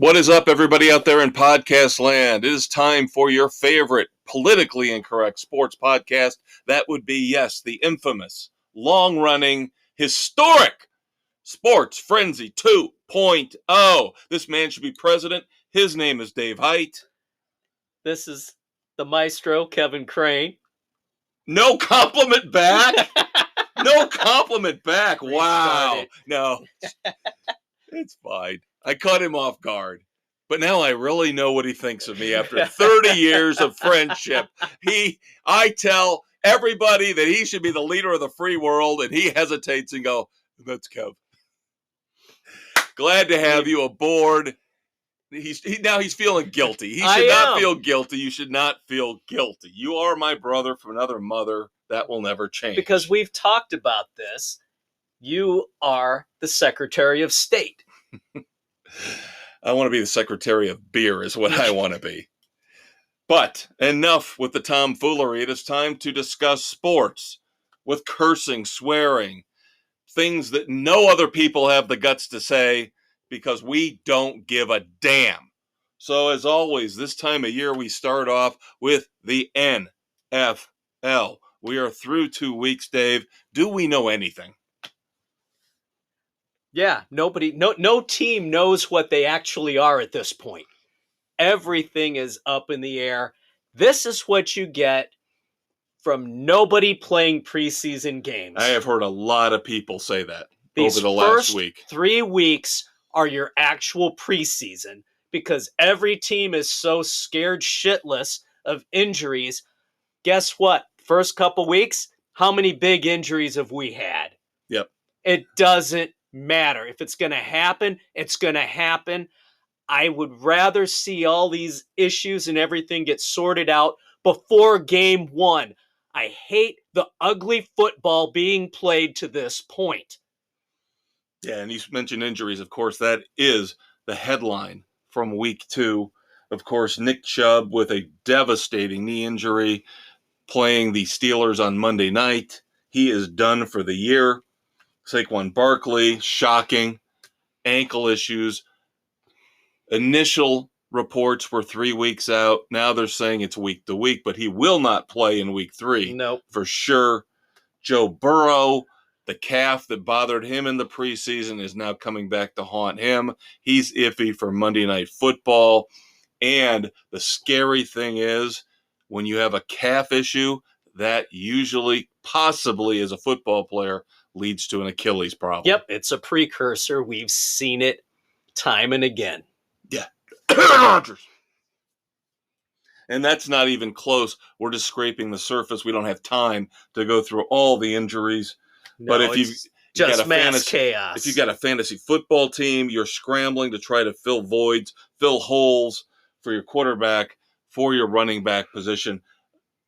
What is up, everybody out there in podcast land? It is time for your favorite politically incorrect sports podcast. That would be, yes, the infamous, long-running, historic Sports Frenzy 2.0. This man should be president. His name is Dave Height. This is the maestro, Kevin Crane. No compliment back. No compliment back. Wow. No, it's fine. I caught him off guard. But now I really know what he thinks of me after 30 years of friendship. I tell everybody that he should be the leader of the free world, and he hesitates and go, that's Kev. Glad to have you aboard. Now he's feeling guilty. He should not feel guilty. You should not feel guilty. You are my brother from another mother. That will never change. Because we've talked about this. You are the Secretary of State. I want to be the Secretary of Beer is what I want to be. But enough with the tomfoolery. It is time to discuss sports with cursing, swearing, things that no other people have the guts to say because we don't give a damn. So as always, this time of year we start off with the NFL. We are through 2 weeks, Dave. Do we know anything? Yeah, no team knows what they actually are at this point. Everything is up in the air. This is what you get from nobody playing preseason games. I have heard a lot of people say that These over the last week. First 3 weeks are your actual preseason because every team is so scared shitless of injuries. Guess what? First couple weeks, how many big injuries have we had? Yep. It doesn't matter. If it's going to happen, it's going to happen. I would rather see all these issues and everything get sorted out before game one. I hate the ugly football being played to this point. Yeah, and you mentioned injuries. Of course, that is the headline from week 2. Of course, Nick Chubb with a devastating knee injury playing the Steelers on Monday night. He is done for the year. Saquon Barkley, shocking, ankle issues. Initial reports were 3 weeks out. Now they're saying it's week to week, but he will not play in week 3. Nope. For sure. Joe Burrow, the calf that bothered him in the preseason, is now coming back to haunt him. He's iffy for Monday Night Football. And the scary thing is, when you have a calf issue, that usually, possibly as a football player, leads to an Achilles problem. Yep, it's a precursor. We've seen it time and again. Yeah. And that's not even close. We're just scraping the surface. We don't have time to go through all the injuries. No, but if you've just got a mass chaos. If you've got a fantasy football team, you're scrambling to try to fill voids, fill holes for your quarterback, for your running back position.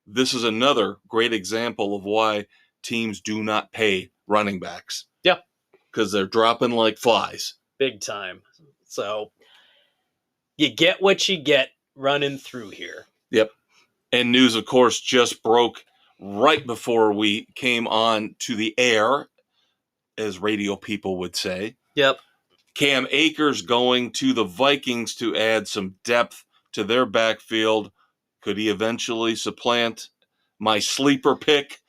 This is another great example of why teams do not pay running backs. Yep. Because they're dropping like flies. Big time. So you get what you get running through here. Yep. And news, of course, just broke right before we came on to the air, as radio people would say. Yep. Cam Akers going to the Vikings to add some depth to their backfield. Could he eventually supplant my sleeper pick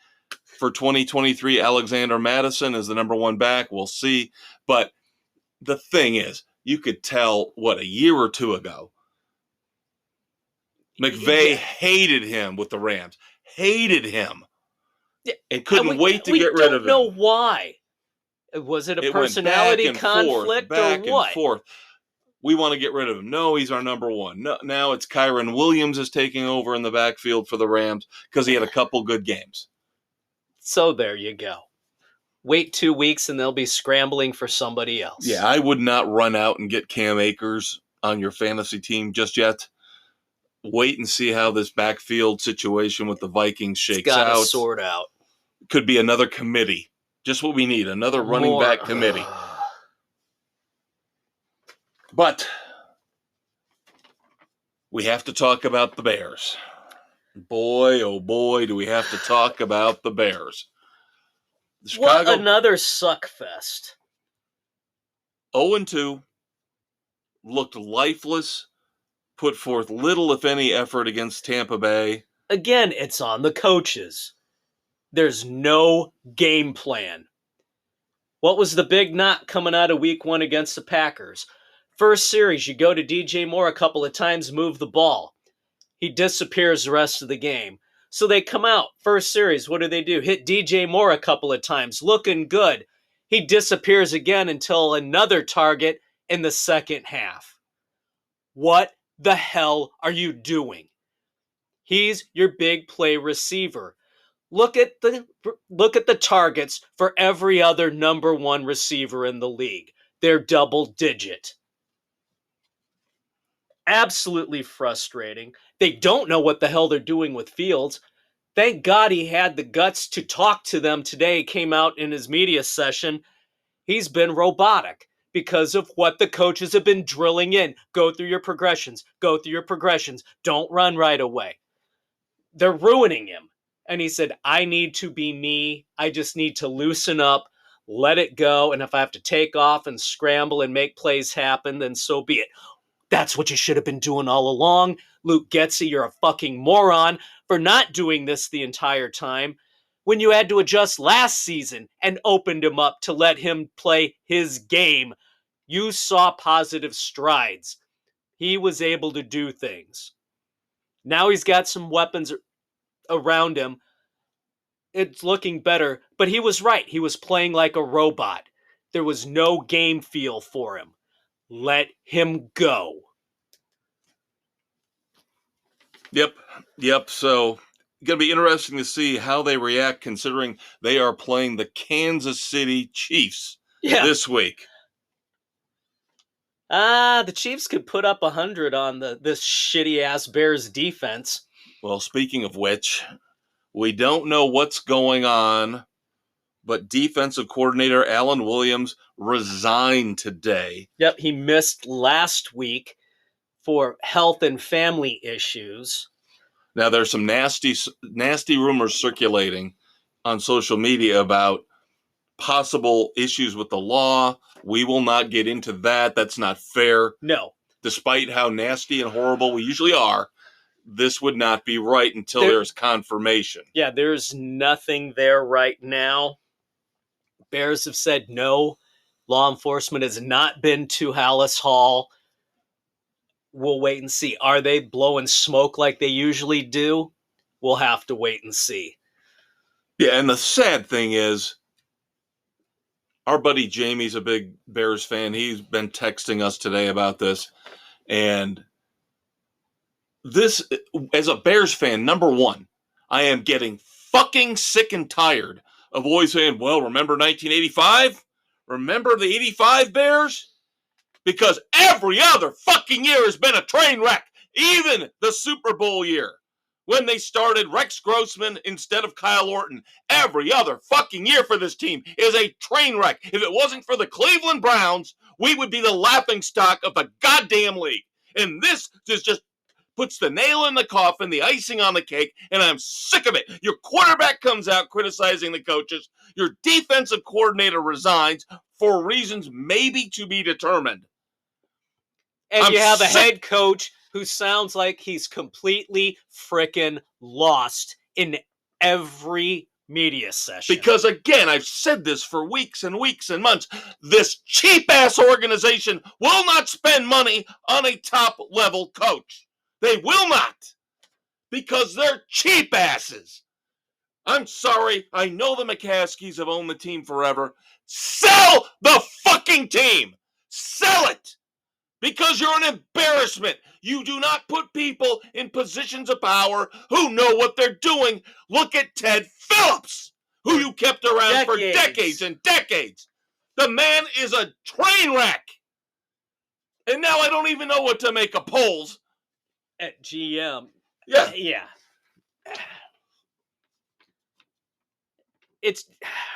for 2023, Alexander Madison, as the number 1 back? We'll see. But the thing is, you could tell, a year or 2 ago, McVay hated him with the Rams. Hated him. Yeah, and couldn't wait to get rid of him. We don't know why. Was it a personality conflict or what? Back and forth. We want to get rid of him. No, he's our number 1. No, now it's Kyron Williams is taking over in the backfield for the Rams because he had a couple good games. So there you go. Wait 2 weeks and they'll be scrambling for somebody else. Yeah, I would not run out and get Cam Akers on your fantasy team just yet. Wait and see how this backfield situation with the Vikings shakes out. It's got to sort out. Could be another committee. Just what we need, another running back committee. But we have to talk about the Bears. Boy, oh boy, do we have to talk about the Bears. What another suck fest. 0-2. looked lifeless, put forth little, if any, effort against Tampa Bay. Again, it's on the coaches. There's no game plan. What was the big knock coming out of week 1 against the Packers? First series, you go to DJ Moore a couple of times, move the ball. He disappears the rest of the game. So they come out, first series, what do? Hit DJ Moore a couple of times, looking good. He disappears again until another target in the second half. What the hell are you doing? He's your big play receiver. Look at the targets for every other number 1 receiver in the league. They're double digit. Absolutely frustrating. They don't know what the hell they're doing with Fields. Thank God he had the guts to talk to them today, came out in his media session. He's been robotic because of what the coaches have been drilling in. Go through your progressions. Go through your progressions. Don't run right away. They're ruining him. And he said, I need to be me. I just need to loosen up, let it go. And if I have to take off and scramble and make plays happen, then so be it. That's what you should have been doing all along. Luke Getsy, you're a fucking moron for not doing this the entire time when you had to adjust last season and opened him up to let him play his game. You saw positive strides. He was able to do things. Now he's got some weapons around him. It's looking better, but he was right. He was playing like a robot. There was no game feel for him. Let him go. Yep. So, going to be interesting to see how they react considering they are playing the Kansas City Chiefs this week. The Chiefs could put up 100 on this shitty-ass Bears defense. Well, speaking of which, we don't know what's going on, but defensive coordinator Alan Williams resigned today. Yep, he missed last week for health and family issues. Now, there's some nasty rumors circulating on social media about possible issues with the law. We will not get into that. That's not fair. No. Despite how nasty and horrible we usually are, this would not be right until there's confirmation. Yeah, there's nothing there right now. Bears have said no. Law enforcement has not been to Hallis Hall. We'll wait and see. Are they blowing smoke like they usually do? We'll have to wait and see. Yeah, and the sad thing is, our buddy Jamie's a big Bears fan. He's been texting us today about this. And this, as a Bears fan, number one, I am getting fucking sick and tired of always saying, well, remember 1985? Remember the 85 Bears? Because every other fucking year has been a train wreck. Even the Super Bowl year, when they started Rex Grossman instead of Kyle Orton. Every other fucking year for this team is a train wreck. If it wasn't for the Cleveland Browns, we would be the laughingstock of the goddamn league. And this just puts the nail in the coffin, the icing on the cake, and I'm sick of it. Your quarterback comes out criticizing the coaches. Your defensive coordinator resigns for reasons maybe to be determined. And you have a head coach who sounds like he's completely frickin' lost in every media session. Because, again, I've said this for weeks and weeks and months. This cheap-ass organization will not spend money on a top-level coach. They will not. Because they're cheap asses. I'm sorry. I know the McCaskies have owned the team forever. Sell the fucking team. Sell it. Because you're an embarrassment. You do not put people in positions of power who know what they're doing. Look at Ted Phillips, who you kept around for decades and decades. The man is a train wreck. And now I don't even know what to make of polls. At GM. Yeah. It's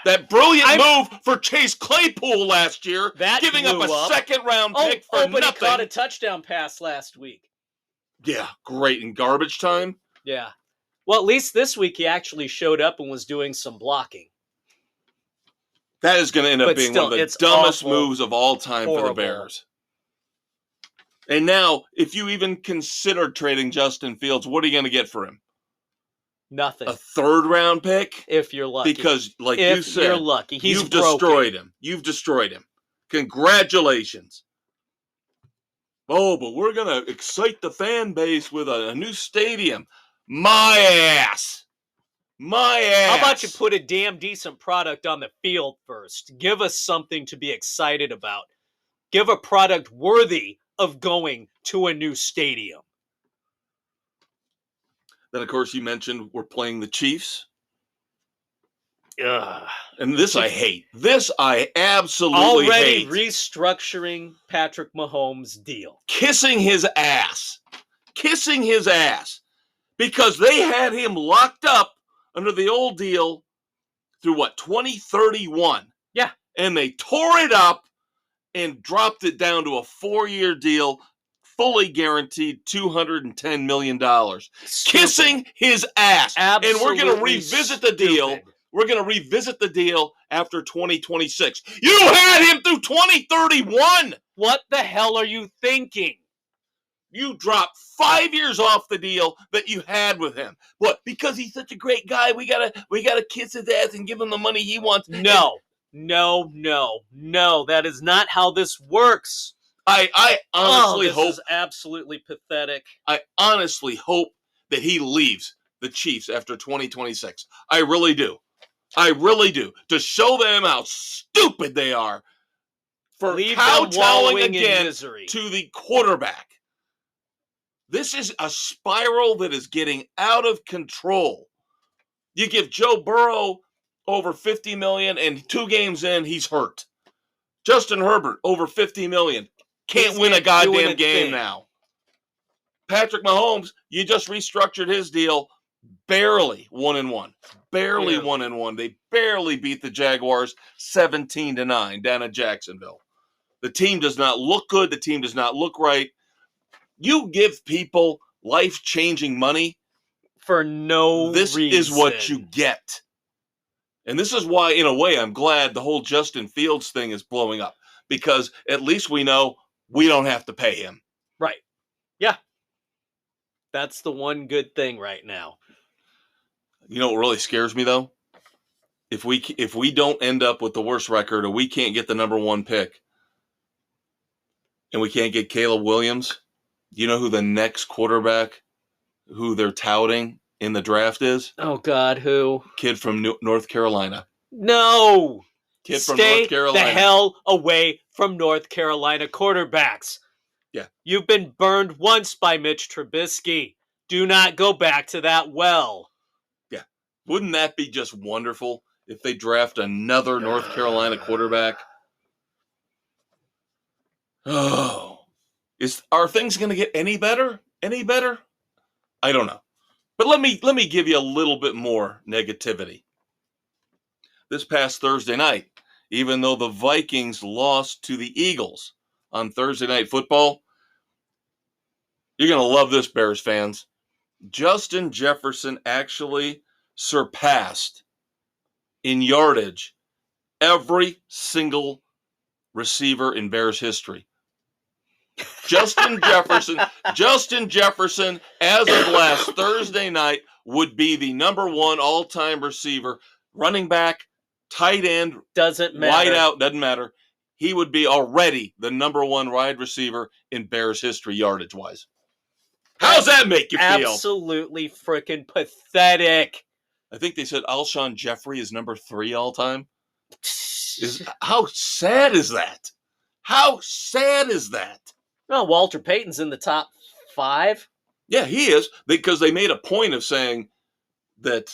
that brilliant move for Chase Claypool last year, giving up a second-round pick for but nothing. He caught a touchdown pass last week. Yeah, great in garbage time. Yeah. Well, at least this week he actually showed up and was doing some blocking. That is going to end up being one of the dumbest moves of all time for the Bears. And now, if you even consider trading Justin Fields, what are you going to get for him? Nothing. A third-round pick? If you're lucky. Because, like if you said, you're lucky. He's you've broken. destroyed him. You've destroyed him. Congratulations. Oh, but we're going to excite the fan base with a new stadium. My ass. My ass. How about you put a damn decent product on the field first? Give us something to be excited about. Give a product worthy of going to a new stadium. Then, of course, you mentioned we're playing the Chiefs. Ugh. And this I hate. This I absolutely hate. Already restructuring Patrick Mahomes' deal. Kissing his ass. Kissing his ass. Because they had him locked up under the old deal through 2031. Yeah. And they tore it up and dropped it down to a 4-year deal, fully guaranteed $210 million. Stupid. Kissing his ass. Absolutely. And we're going to revisit the deal. We're going to revisit the deal after 2026. You had him through 2031. What the hell are you thinking? You dropped 5 years off the deal that you had with him. What? Because he's such a great guy, we gotta kiss his ass and give him the money he wants. No. That is not how this works. I honestly hope. This is absolutely pathetic. I honestly hope that he leaves the Chiefs after 2026. I really do. I really do. To show them how stupid they are for kowtowing again to the quarterback. This is a spiral that is getting out of control. You give Joe Burrow over $50 million, and 2 games in, he's hurt. Justin Herbert, over $50 million. Can't win a goddamn game now. Patrick Mahomes, you just restructured his deal. Barely 1-1. Barely 1-1. They barely beat the Jaguars 17-9 down in Jacksonville. The team does not look good. The team does not look right. You give people life-changing money for no reason. This is what you get. And this is why, in a way, I'm glad the whole Justin Fields thing is blowing up. Because at least we know we don't have to pay him. Right. Yeah. That's the one good thing right now. You know what really scares me, though? If we don't end up with the worst record, or we can't get the number 1 pick, and we can't get Caleb Williams, you know who the next quarterback who they're touting in the draft is? Oh, God, who? Kid from North Carolina. No! Kid from North Carolina. Stay the hell away from North Carolina quarterbacks. Yeah. You've been burned once by Mitch Trubisky. Do not go back to that well. Yeah. Wouldn't that be just wonderful if they draft another North Carolina quarterback? Oh. Are things going to get any better? Any better? I don't know. But let me give you a little bit more negativity. This past Thursday night, even though the Vikings lost to the Eagles on Thursday Night Football, you're going to love this, Bears fans. Justin Jefferson actually surpassed in yardage every single receiver in Bears history. Justin Jefferson, as of last Thursday night, would be the number 1 all-time receiver, running back, tight end, doesn't matter, wide out, doesn't matter. He would be already the number 1 wide receiver in Bears history, yardage-wise. How's that make you feel? Absolutely freaking pathetic. I think they said Alshon Jeffrey is number 3 all-time. How sad is that? How sad is that? No, Walter Payton's in the top 5. Yeah, he is, because they made a point of saying that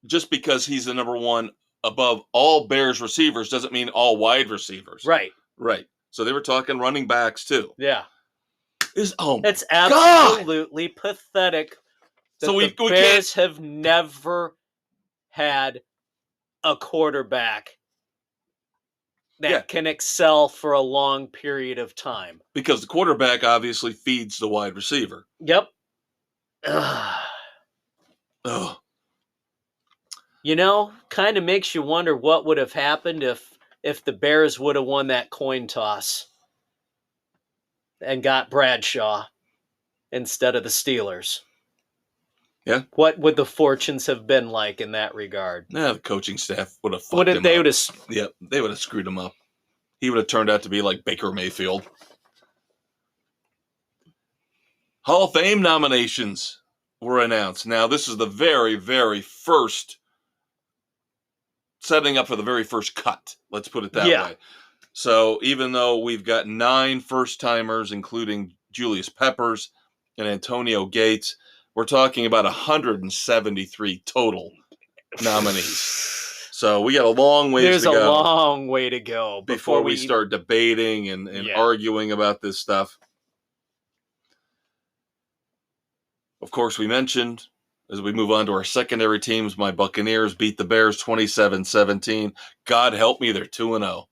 just because he's the number 1 above all Bears receivers doesn't mean all wide receivers. Right. Right. So they were talking running backs too. Yeah. It's absolutely pathetic. So the Bears have never had a quarterback that can excel for a long period of time. Because the quarterback obviously feeds the wide receiver. Yep. Ugh. You know, kind of makes you wonder what would have happened if the Bears would have won that coin toss. and got Bradshaw instead of the Steelers. Yeah. What would the fortunes have been like in that regard? Nah, the coaching staff would have fucked him up. Yep, they would have screwed him up. He would have turned out to be like Baker Mayfield. Hall of Fame nominations were announced. Now, this is the very, very first, setting up for the very first cut. Let's put it that way. So even though we've got 9 first-timers, including Julius Peppers and Antonio Gates, we're talking about 173 total nominees. So we got a long ways to go. There's a long way to go before we start debating and arguing about this stuff. Of course, we mentioned, as we move on to our secondary teams, my Buccaneers beat the Bears 27-17. God help me, they're 2-0.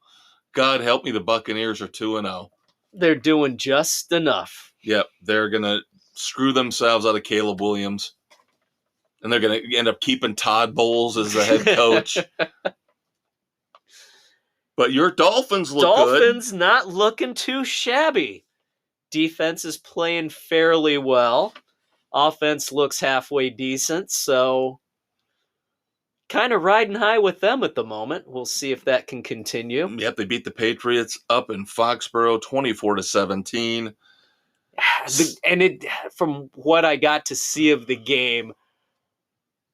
God help me, the Buccaneers are 2-0. They're doing just enough. Yep, they're going to screw themselves out of Caleb Williams. And they're going to end up keeping Todd Bowles as the head coach. But your Dolphins look good. Dolphins not looking too shabby. Defense is playing fairly well. Offense looks halfway decent, so kind of riding high with them at the moment. We'll see if that can continue. Yep, they beat the Patriots up in Foxborough 24-17. And from what I got to see of the game,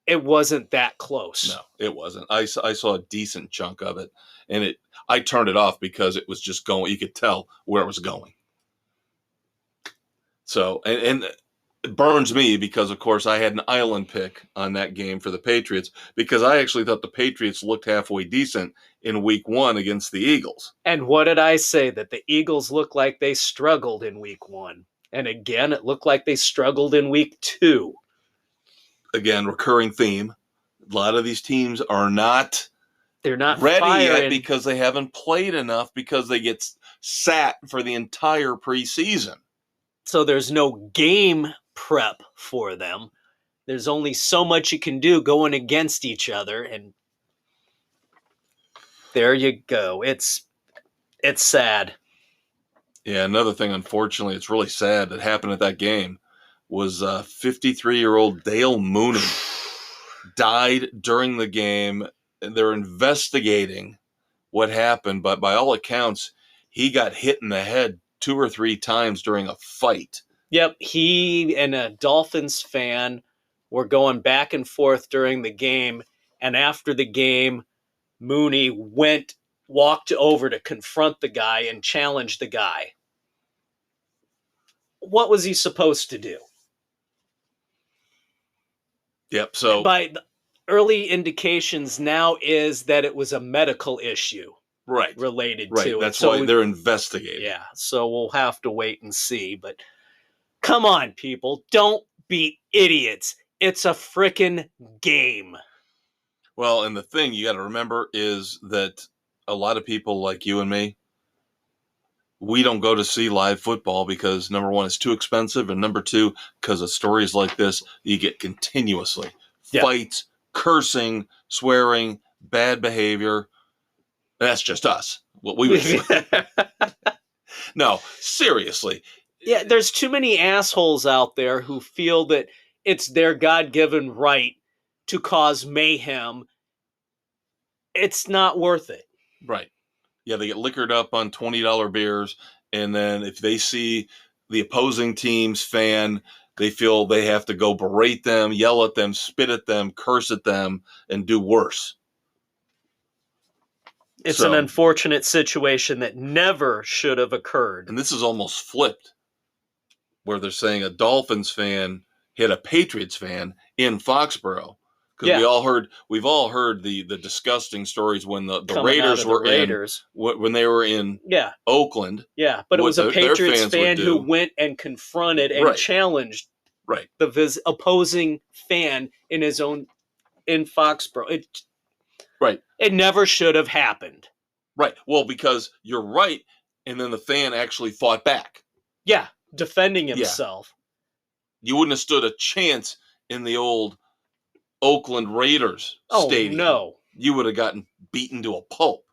it wasn't that close. No, it wasn't. I saw a decent chunk of it, and I turned it off because it was just going. You could tell where it was going. So, and it burns me because, of course, I had an island pick on that game for the Patriots because I actually thought the Patriots looked halfway decent in week 1 against the Eagles. And what did I say? That the Eagles looked like they struggled in week 1. And again, it looked like they struggled in week 2. Again, recurring theme. A lot of these teams are not ready yet because they haven't played enough because they get sat for the entire preseason. So there's no game prep for them. There's only so much you can do going against each other, and there you go. It's sad. Yeah, another thing, unfortunately, it's really sad that happened at that game was 53-year-old Dale Mooney died during the game. They're investigating what happened, but by all accounts, he got hit in the head 2 or 3 times during a fight. Yep, he and a Dolphins fan were going back and forth during the game, and after the game, Mooney walked over to confront the guy and challenge the guy. What was he supposed to do? Yep, so by the early indications now is that it was a medical issue. Right. Related to it. That's why they're investigating. Yeah, so we'll have to wait and see. But come on, people. Don't be idiots. It's a frickin' game. Well, and the thing you got to remember is that a lot of people like you and me, we don't go to see live football because, number 1, it's too expensive, and number 2, because of stories like this, you get continuously fights, cursing, swearing, bad behavior. That's just us. What we would do. No, seriously. Yeah, there's too many assholes out there who feel that it's their God-given right to cause mayhem. It's not worth it. Right. Yeah, they get liquored up on $20 beers, and then if they see the opposing team's fan, they feel they have to go berate them, yell at them, spit at them, curse at them, and do worse. It's an unfortunate situation that never should have occurred. And this is almost flipped, where they're saying a Dolphins fan hit a Patriots fan in Foxborough. Because we've all heard the disgusting stories when the Raiders were when they were in Oakland. Yeah, but it was a Patriots fan who went and confronted and challenged the opposing fan in Foxborough. It never should have happened. Right. Well, because you're right, and then the fan actually fought back. Yeah, defending himself. Yeah. You wouldn't have stood a chance in the old Oakland Raiders stadium. No. You would have gotten beaten to a pulp.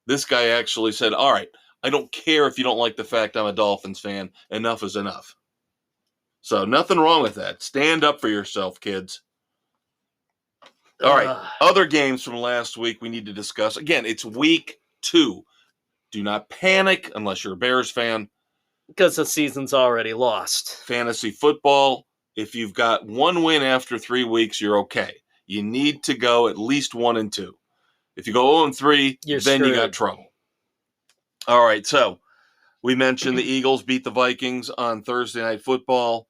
This guy actually said, all right, I don't care if you don't like the fact I'm a Dolphins fan. Enough is enough. So nothing wrong with that. Stand up for yourself, kids. All right. Other games from last week we need to discuss. Again, it's week 2. Do not panic unless you're a Bears fan. Because the season's already lost. Fantasy football, if you've got 1 win after 3 weeks, you're okay. You need to go at least 1-2. If you go 0-3, then screwed. You got trouble. All right, so we mentioned the Eagles beat the Vikings on Thursday Night Football.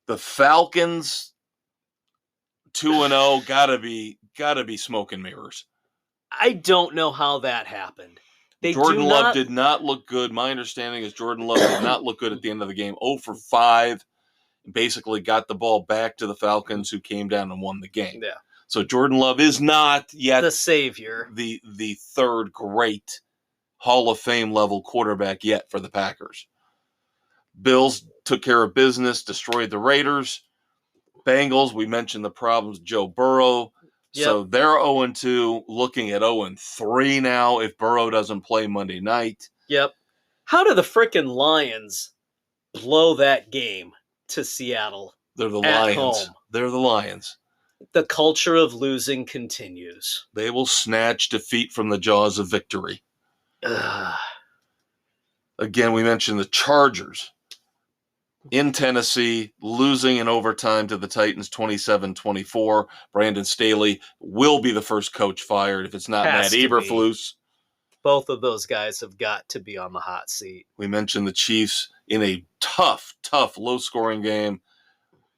The Falcons 2-0, gotta be smoke and mirrors. I don't know how that happened. Jordan Love did not look good. My understanding is Jordan Love did not look good at the end of the game. 0 for 5, and basically got the ball back to the Falcons, who came down and won the game. Yeah. So Jordan Love is not yet the savior, the third great Hall of Fame level quarterback yet for the Packers. Bills took care of business, destroyed the Raiders. Bengals, we mentioned the problems, Joe Burrow. Yep. So they're 0-2, looking at 0-3 now if Burrow doesn't play Monday night. Yep. How do the frickin' Lions blow that game to Seattle? They're the at Lions. Home? They're the Lions. The culture of losing continues. They will snatch defeat from the jaws of victory. Again, we mentioned the Chargers in Tennessee, losing in overtime to the Titans 27-24. Brandon Staley will be the first coach fired if it's not Matt Eberflus. Both of those guys have got to be on the hot seat. We mentioned the Chiefs in a tough, low-scoring game.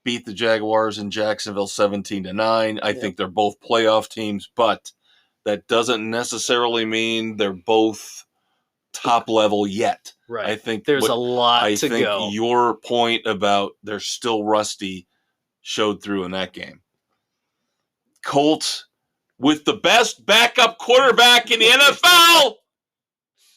Beat the Jaguars in Jacksonville 17-9. I think they're both playoff teams, but that doesn't necessarily mean they're both top level yet. Right. I think there's a lot to go. I think your point about they're still rusty showed through in that game. Colts with the best backup quarterback in the NFL,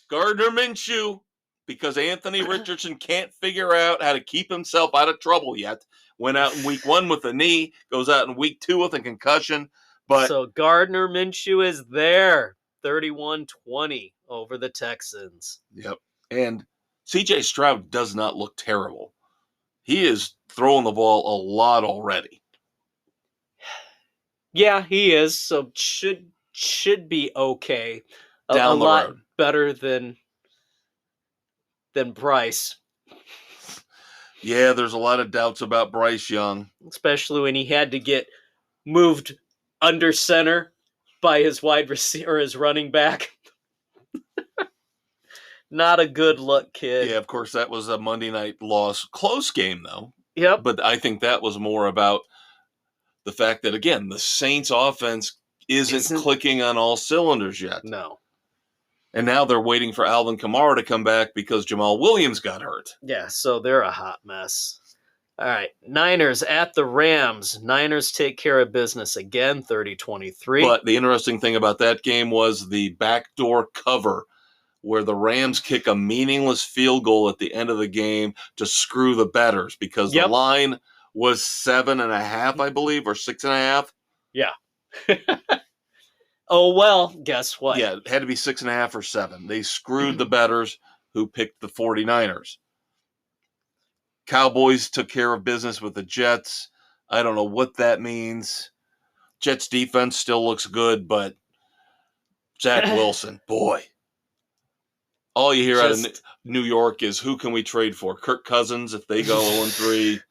Gardner Minshew, because Anthony Richardson can't figure out how to keep himself out of trouble yet. Went out in week 1 with a knee, goes out in week 2 with a concussion. But so Gardner Minshew is there, 31-20 over the Texans. Yep. And C.J. Stroud does not look terrible. He is throwing the ball a lot already. Yeah, he is. So should be okay. Down the lot road. Better than Bryce. Yeah, there's a lot of doubts about Bryce Young. Especially when he had to get moved under center by his wide receiver or his running back. Not a good look, kid. Yeah, of course, that was a Monday night loss. Close game, though. Yep. But I think that was more about the fact that, again, the Saints offense isn't clicking on all cylinders yet. No. And now they're waiting for Alvin Kamara to come back because Jamal Williams got hurt. Yeah, so they're a hot mess. All right, Niners at the Rams. Niners take care of business again, 30-23. But the interesting thing about that game was the backdoor cover, where the Rams kick a meaningless field goal at the end of the game to screw the bettors because the line was 7.5, I believe, or 6.5. Yeah. Oh, well, guess what? Yeah, it had to be 6.5 or 7. They screwed the bettors who picked the 49ers. Cowboys took care of business with the Jets. I don't know what that means. Jets defense still looks good, but Zach Wilson, boy. All you hear out of New York is, who can we trade for? Kirk Cousins, if they go 0-3,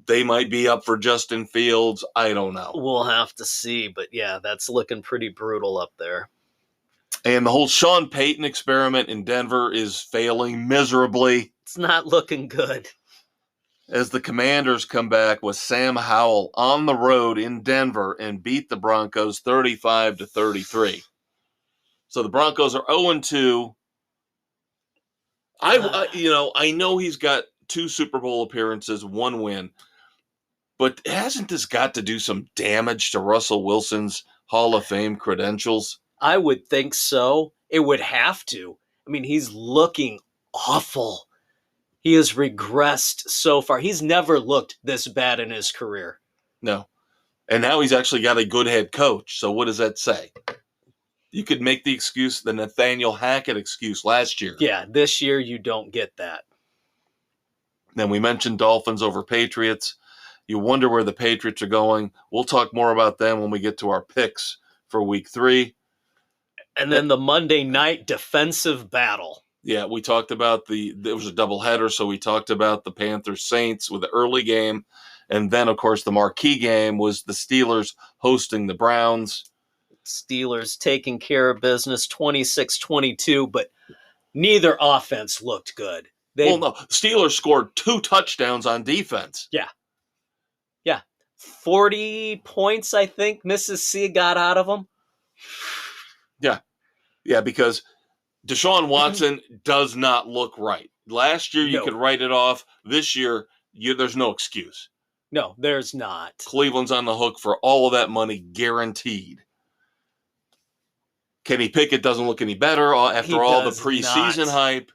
they might be up for Justin Fields. I don't know. We'll have to see, but yeah, that's looking pretty brutal up there. And the whole Sean Payton experiment in Denver is failing miserably. It's not looking good. As the Commanders come back with Sam Howell on the road in Denver and beat the Broncos 35-33. So the Broncos are 0-2. I know he's got 2 Super Bowl appearances, 1 win. But hasn't this got to do some damage to Russell Wilson's Hall of Fame credentials? I would think so. It would have to. I mean, he's looking awful. He has regressed so far. He's never looked this bad in his career. No. And now he's actually got a good head coach. So what does that say? You could make the excuse, the Nathaniel Hackett excuse last year. Yeah, this year you don't get that. Then we mentioned Dolphins over Patriots. You wonder where the Patriots are going. We'll talk more about them when we get to our picks for week 3. And then the Monday night defensive battle. Yeah, we talked about there was a doubleheader, so we talked about the Panthers-Saints with the early game. And then, of course, the marquee game was the Steelers hosting the Browns. Steelers taking care of business 26-22, but neither offense looked good. Steelers scored 2 touchdowns on defense. Yeah. 40 points, I think, Mississippi got out of them. Yeah, because Deshaun Watson does not look right. Last year, you could write it off. This year, there's no excuse. No, there's not. Cleveland's on the hook for all of that money, guaranteed. Kenny Pickett doesn't look any better after all the preseason hype,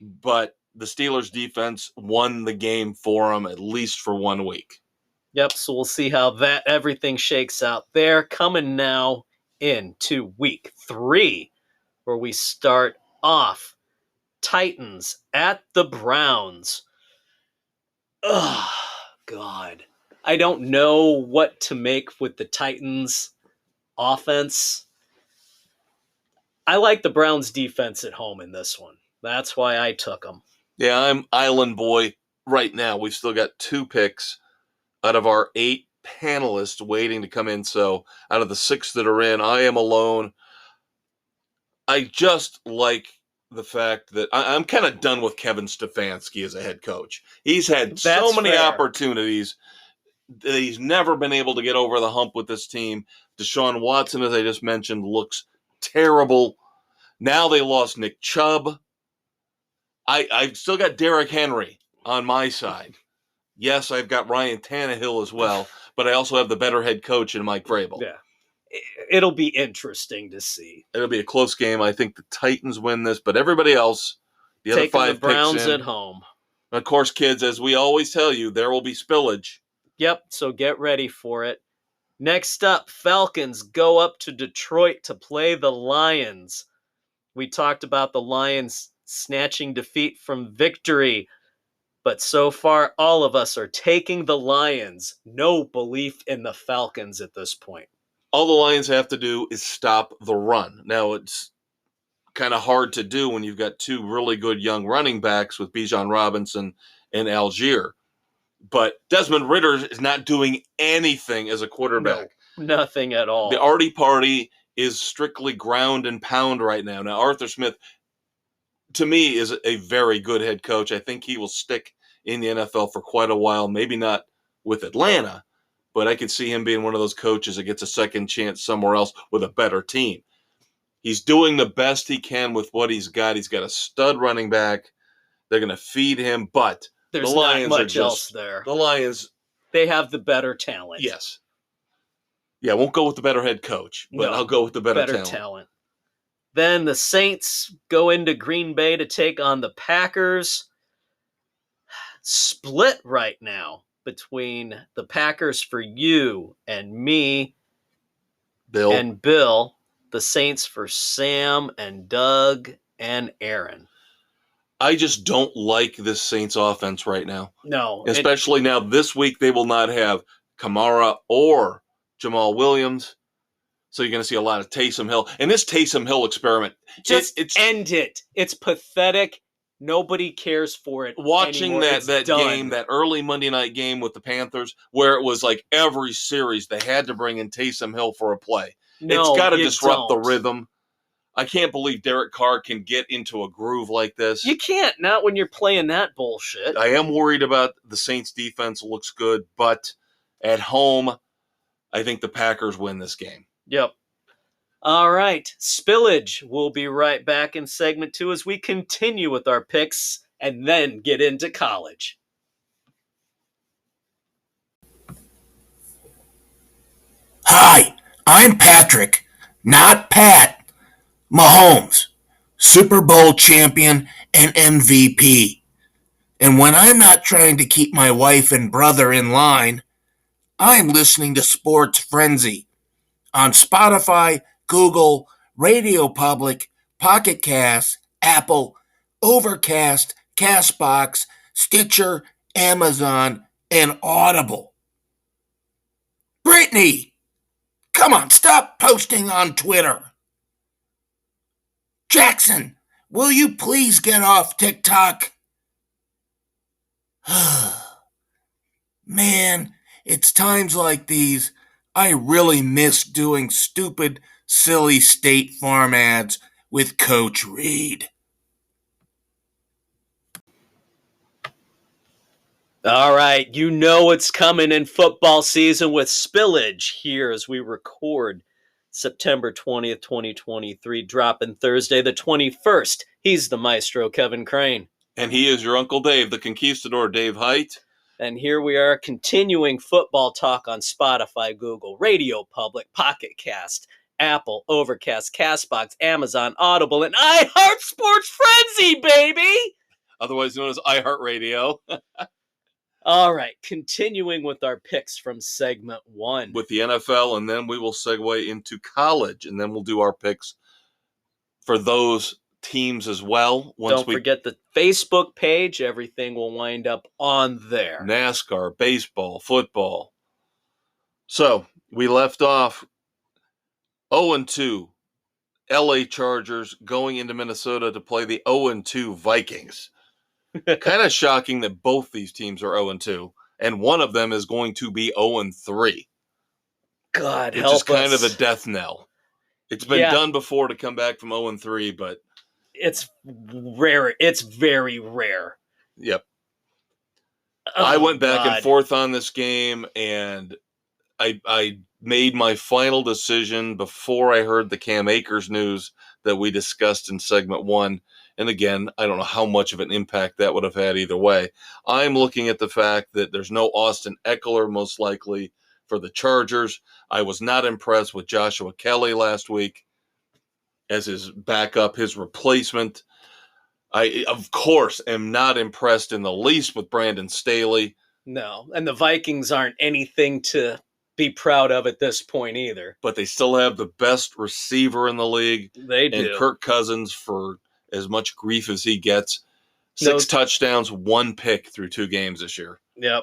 but the Steelers' defense won the game for them, at least for 1 week. Yep, so we'll see how everything shakes out there. Coming now into week 3, where we start off Titans at the Browns. Oh, God. I don't know what to make with the Titans offense. I like the Browns defense at home in this one. That's why I took them. Yeah, I'm Island Boy right now. We've still got 2 picks out of our 8 panelists waiting to come in. So out of the 6 that are in, I am alone. I just like the fact that I'm kind of done with Kevin Stefanski as a head coach. He's had so many opportunities that he's never been able to get over the hump with this team. Deshaun Watson, as I just mentioned, looks terrible. Now they lost Nick Chubb. I've still got Derrick Henry on my side. Yes, I've got Ryan Tannehill as well, but I also have the better head coach in Mike Vrabel. Yeah. It'll be interesting to see. It'll be a close game. I think the Titans win this, but everybody else, the other 5 the Browns picks in, at home. Of course, kids, as we always tell you, there will be spillage. Yep, so get ready for it. Next up, Falcons go up to Detroit to play the Lions. We talked about the Lions snatching defeat from victory, but so far all of us are taking the Lions. No belief in the Falcons at this point. All the Lions have to do is stop the run. Now, it's kind of hard to do when you've got 2 really good young running backs with Bijan Robinson and Algier. But Desmond Ridder is not doing anything as a quarterback. No, nothing at all. The Artie Party is strictly ground and pound right now. Now, Arthur Smith, to me, is a very good head coach. I think he will stick in the NFL for quite a while, maybe not with Atlanta, but I could see him being one of those coaches that gets a second chance somewhere else with a better team. He's doing the best he can with what he's got. He's got a stud running back. They're going to feed him, but there's the Lions not much else there. The Lions, they have the better talent. Yes. Yeah, I won't go with the better head coach, but I'll go with the better talent. Then the Saints go into Green Bay to take on the Packers. Split right now between the Packers for you and me, Bill. And Bill. The Saints for Sam and Doug and Aaron. I just don't like this Saints offense right now. No. Especially now this week they will not have Kamara or Jamal Williams. So you're going to see a lot of Taysom Hill. And this Taysom Hill experiment. Just end it. It's pathetic. Nobody cares for it. Watching that game, that early Monday night game with the Panthers, where it was like every series they had to bring in Taysom Hill for a play. It's got to disrupt the rhythm. I can't believe Derek Carr can get into a groove like this. You can't, not when you're playing that bullshit. I am worried about the Saints defense. Looks good, but at home, I think the Packers win this game. Yep. All right. Spillage. We'll be right back in segment 2 as we continue with our picks and then get into college. Hi, I'm Patrick, not Pat Mahomes, Super Bowl champion and MVP. And when I'm not trying to keep my wife and brother in line, I'm listening to Sports Frenzy on Spotify, Google, Radio Public, Pocket Cast, Apple, Overcast, Castbox, Stitcher, Amazon, and Audible. Brittany, come on, stop posting on Twitter. Jackson, will you please get off TikTok? Man, it's times like these I really miss doing stupid, silly State Farm ads with Coach Reed. All right, you know what's coming in football season with spillage here as we record September 20th, 2023, dropping Thursday the 21st. He's the maestro, Kevin Crane. And he is your Uncle Dave, the conquistador, Dave Height. And here we are continuing football talk on Spotify, Google, Radio Public, Pocket Cast, Apple, Overcast, Castbox, Amazon, Audible, and iHeart Sports Frenzy, baby! Otherwise known as iHeartRadio. All right, continuing with our picks from segment 1. With the NFL, and then we will segue into college, and then we'll do our picks for those teams as well. Don't forget the Facebook page. Everything will wind up on there. NASCAR, baseball, football. So we left off 0-2 LA Chargers going into Minnesota to play the 0-2 Vikings. Kind of shocking that both these teams are 0-2, and one of them is going to be 0-3. God help us. Which is kind of a death knell. It's been done before to come back from 0-3, but it's rare. It's very rare. Yep. I went back and forth on this game, and I made my final decision before I heard the Cam Akers news that we discussed in segment 1. And again, I don't know how much of an impact that would have had either way. I'm looking at the fact that there's no Austin Eckler, most likely, for the Chargers. I was not impressed with Joshua Kelly last week as his backup, his replacement. I, of course, am not impressed in the least with Brandon Staley. No, and the Vikings aren't anything to be proud of at this point either. But they still have the best receiver in the league. They do. And Kirk Cousins, for as much grief as he gets, 6 touchdowns, 1 pick through 2 games this year. Yep.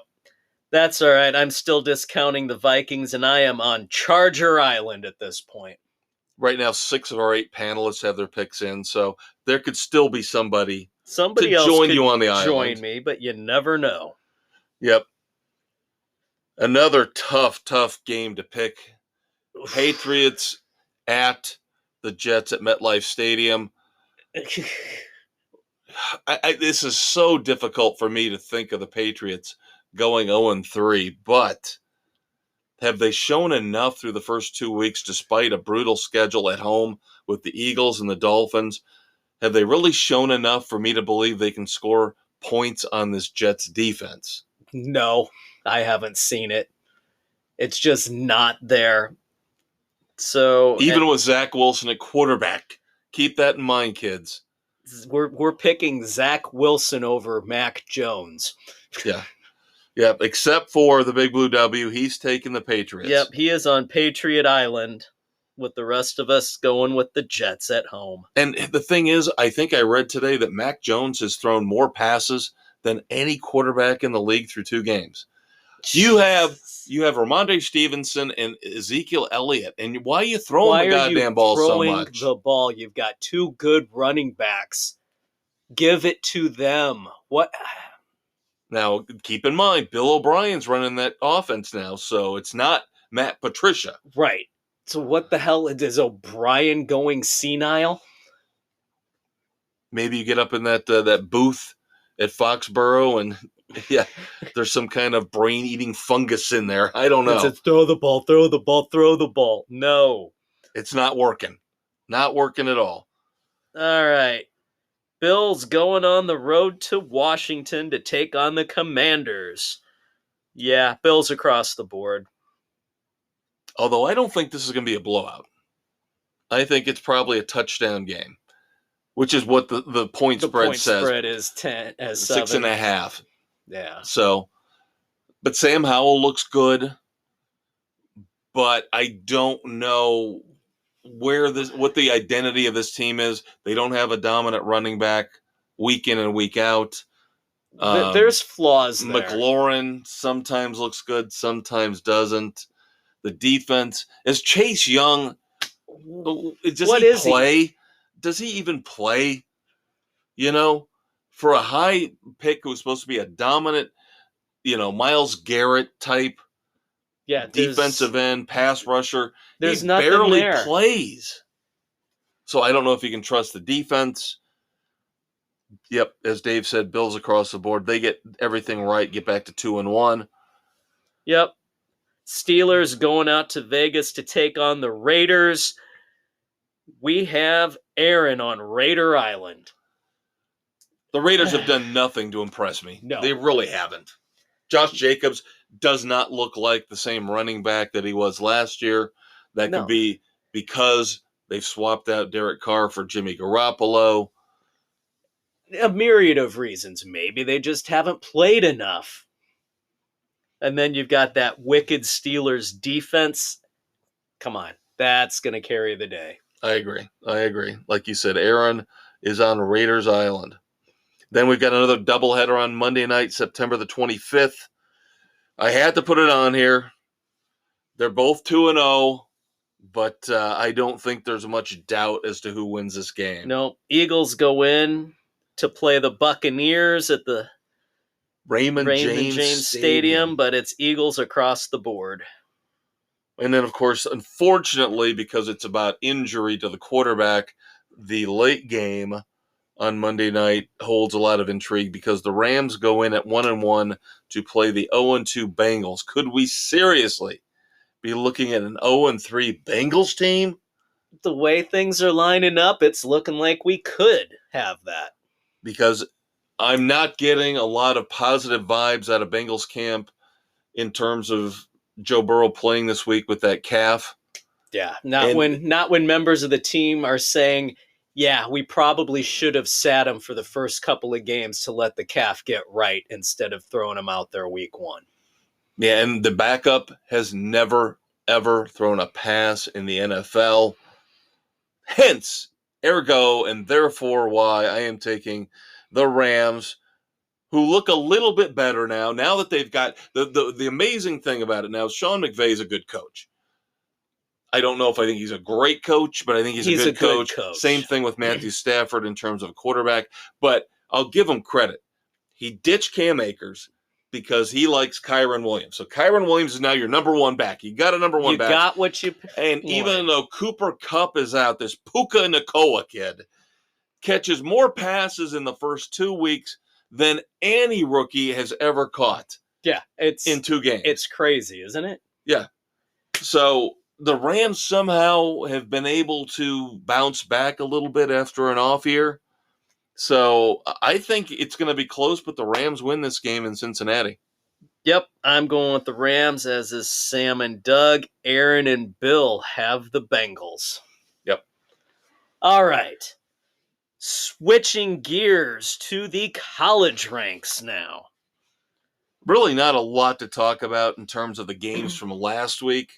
That's all right. I'm still discounting the Vikings, and I am on Charger Island at this point. Right now, 6 of our 8 panelists have their picks in, so there could still be somebody else join could you on the island. Join me, but you never know. Yep. Another tough game to pick. Patriots at the Jets at MetLife Stadium. This is so difficult for me to think of the Patriots going 0-3, but have they shown enough through the first 2 weeks, despite a brutal schedule at home with the Eagles and the Dolphins? Have they really shown enough for me to believe they can score points on this Jets defense? No, I haven't seen it. It's just not there. So even with Zach Wilson at quarterback, keep that in mind, kids. We're picking Zach Wilson over Mac Jones. Yeah. Yep, except for the Big Blue W, he's taking the Patriots. Yep, he is on Patriot Island, with the rest of us going with the Jets at home. And the thing is, I think I read today that Mac Jones has thrown more passes than any quarterback in the league through 2 games. You have Ramondre Stevenson and Ezekiel Elliott, and why are you throwing the goddamn ball so much? The ball, you've got 2 good running backs. Give it to them. What? Now, keep in mind, Bill O'Brien's running that offense now, so it's not Matt Patricia. Right. So what the hell is O'Brien going senile? Maybe you get up in that booth at Foxborough and there's some kind of brain-eating fungus in there. I don't know. It says, throw the ball, throw the ball, throw the ball. No. It's not working. Not working at all. All right. Bills going on the road to Washington to take on the Commanders. Yeah, Bills across the board. Although I don't think this is going to be a blowout. I think it's probably a touchdown game, which is what the point spread says. The point spread is 10 as 6.5. Yeah. So, but Sam Howell looks good, but I don't know what the identity of this team is. They don't have a dominant running back week in and week out. There's flaws there. McLaurin sometimes looks good, sometimes doesn't. The defense is Chase Young. Does he play? Does he even play? For a high pick who's supposed to be a dominant, Myles Garrett type defensive end, pass rusher, he barely plays. So I don't know if you can trust the defense. Yep, as Dave said, Bills across the board. They get everything right, get back to 2-1. Yep. Steelers going out to Vegas to take on the Raiders. We have Aaron on Raider Island. The Raiders have done nothing to impress me. No. They really haven't. Josh Jacobs does not look like the same running back that he was last year. That could be because they've swapped out Derek Carr for Jimmy Garoppolo. A myriad of reasons. Maybe they just haven't played enough. And then you've got that wicked Steelers defense. Come on. That's going to carry the day. I agree. Like you said, Aaron is on Raiders Island. Then we've got another doubleheader on Monday night, September the 25th. I had to put it on here. They're both 2-0, but I don't think there's much doubt as to who wins this game. No, Eagles go in to play the Buccaneers at the Raymond James Stadium, but it's Eagles across the board. And then, of course, unfortunately, because it's about injury to the quarterback, the late game on Monday night holds a lot of intrigue because the Rams go in at 1-1 to play the 0-2 Bengals. Could we seriously be looking at an 0-3 Bengals team? The way things are lining up, it's looking like we could have that. Because I'm not getting a lot of positive vibes out of Bengals camp in terms of Joe Burrow playing this week with that calf. Yeah, not when members of the team are saying, yeah, we probably should have sat him for the first couple of games to let the calf get right instead of throwing him out there week one. Yeah, and the backup has never, ever thrown a pass in the NFL. Hence, ergo, and therefore why I am taking the Rams, who look a little bit better now that they've got the amazing thing about it now is Sean McVay is a good coach. I don't know if I think he's a great coach, but I think he's a good coach. Same thing with Matthew Stafford in terms of a quarterback, but I'll give him credit. He ditched Cam Akers because he likes Kyron Williams. So Kyron Williams is now your number one back. You got a number one back. You got what you And even though Cooper Kupp is out, this Puka Nacua kid catches more passes in the first 2 weeks than any rookie has ever caught. Yeah, in 2 games. It's crazy, isn't it? Yeah. So the Rams somehow have been able to bounce back a little bit after an off year. So I think it's going to be close, but the Rams win this game in Cincinnati. Yep, I'm going with the Rams, as is Sam and Doug. Aaron and Bill have the Bengals. Yep. All right. Switching gears to the college ranks now. Really not a lot to talk about in terms of the games from last week.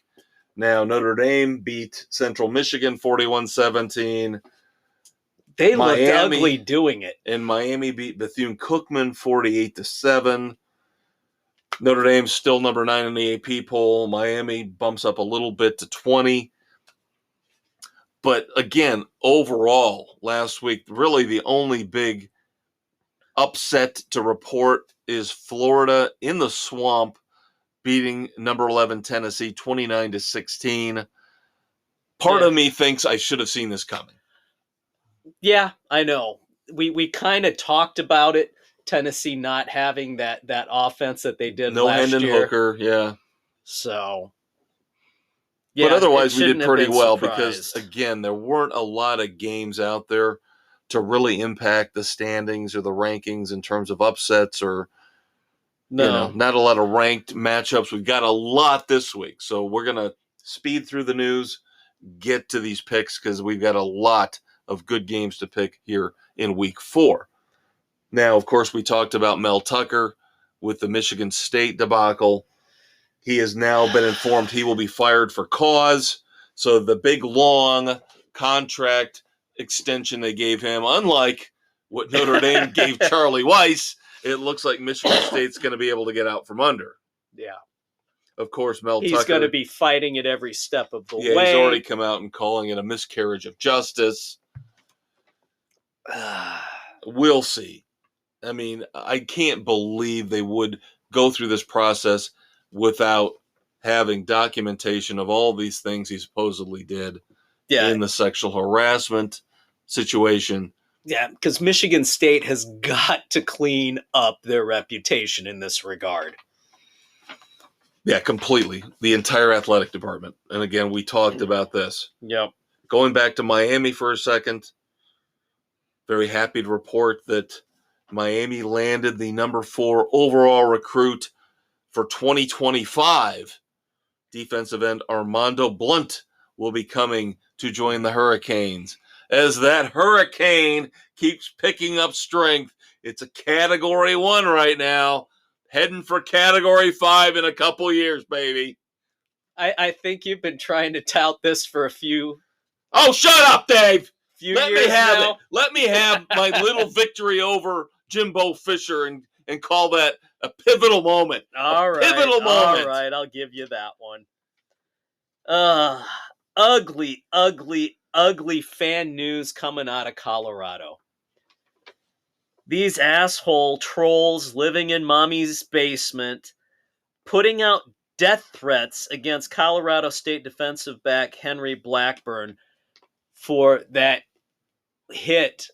Now, Notre Dame beat Central Michigan 41-17. They looked ugly doing it. And Miami beat Bethune-Cookman 48-7. Notre Dame's still number 9 in the AP poll. Miami bumps up a little bit to 20. But again, overall, last week, really the only big upset to report is Florida in the swamp beating number 11 Tennessee 29-16. Part of me thinks I should have seen this coming. Yeah, I know. We kind of talked about it. Tennessee not having that offense that they did last year. No Hendon Hooker, yeah. So, yeah, but otherwise we did pretty well because, again, there weren't a lot of games out there to really impact the standings or the rankings in terms of upsets or, not a lot of ranked matchups. We've got a lot this week. So we're going to speed through the news, get to these picks because we've got a lot of good games to pick here in week 4. Now, of course, we talked about Mel Tucker with the Michigan State debacle. He has now been informed he will be fired for cause. So the big, long contract extension they gave him, unlike what Notre Dame gave Charlie Weiss, it looks like Michigan State's going to be able to get out from under. Yeah. Of course, Mel Tucker. He's going to be fighting it every step of the way. Yeah, he's already come out and calling it a miscarriage of justice. We'll see. I mean, I can't believe they would go through this process without having documentation of all these things he supposedly did in the sexual harassment situation. Yeah, because Michigan State has got to clean up their reputation in this regard. Yeah, completely. The entire athletic department. And again, we talked about this. Yep. Going back to Miami for a second, very happy to report that Miami landed the number 4 overall recruit for 2025. Defensive end Armando Blunt will be coming to join the Hurricanes. As that Hurricane keeps picking up strength, it's a Category 1 right now. Heading for Category 5 in a couple years, baby. I think you've been trying to tout this for a few. Oh, shut up, Dave! Let me have now. it. Let me have my little victory over Jimbo Fisher and call that a pivotal moment. Pivotal moment. All right, I'll give you that one. Ugly fan news coming out of Colorado. These asshole trolls living in mommy's basement putting out death threats against Colorado State defensive back Henry Blackburn for that hit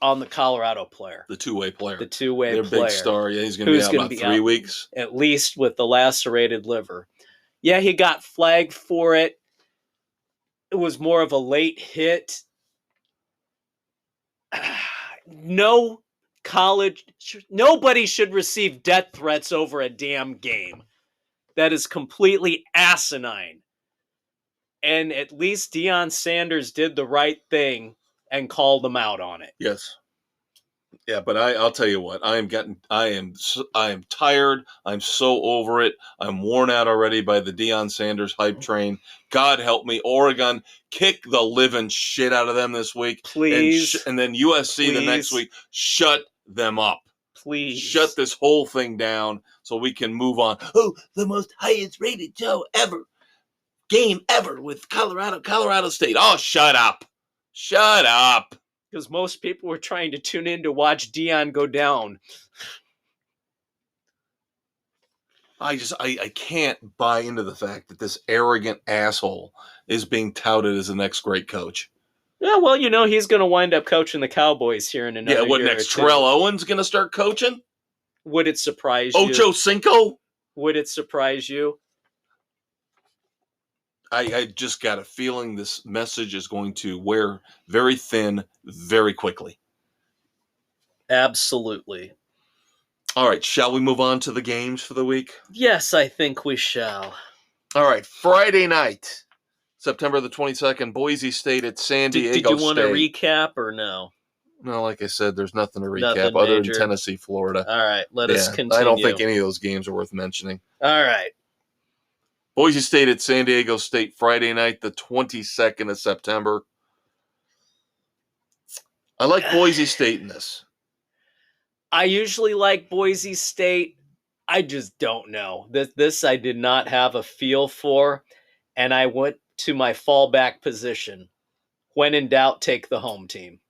on the Colorado player. The two-way player. Their big star. Yeah, he's going to be out about 3 weeks. At least with the lacerated liver. Yeah, he got flagged for it. It was more of a late hit. Nobody should receive death threats over a damn game. That is completely asinine. And at least Deion Sanders did the right thing and called them out on it. Yes. Yeah, but I'll tell you what, I am tired. I'm so over it. I'm worn out already by the Deion Sanders hype train. God help me, Oregon, kick the living shit out of them this week. Please. And then USC the next week, shut them up. Please. Shut this whole thing down so we can move on. Oh, the most highest rated show ever. Game ever with Colorado State. Oh, shut up. Shut up. Because most people were trying to tune in to watch Deion go down. I can't buy into the fact that this arrogant asshole is being touted as the next great coach. Yeah, well, he's going to wind up coaching the Cowboys here in another year. Yeah, what next? Terrell Owens going to start coaching? Would it surprise you? Ocho Cinco? Would it surprise you? I just got a feeling this message is going to wear very thin very quickly. Absolutely. All right, shall we move on to the games for the week? Yes, I think we shall. All right, Friday night, September the 22nd, Boise State at San Diego State. Did you want to recap or no? No, like I said, there's nothing to recap other than Tennessee, Florida. All right, let us continue. I don't think any of those games are worth mentioning. All right. Boise State at San Diego State, Friday night, the 22nd of September. I like Boise State in this. I usually like Boise State. I just don't know. This I did not have a feel for, and I went to my fallback position. When in doubt, take the home team.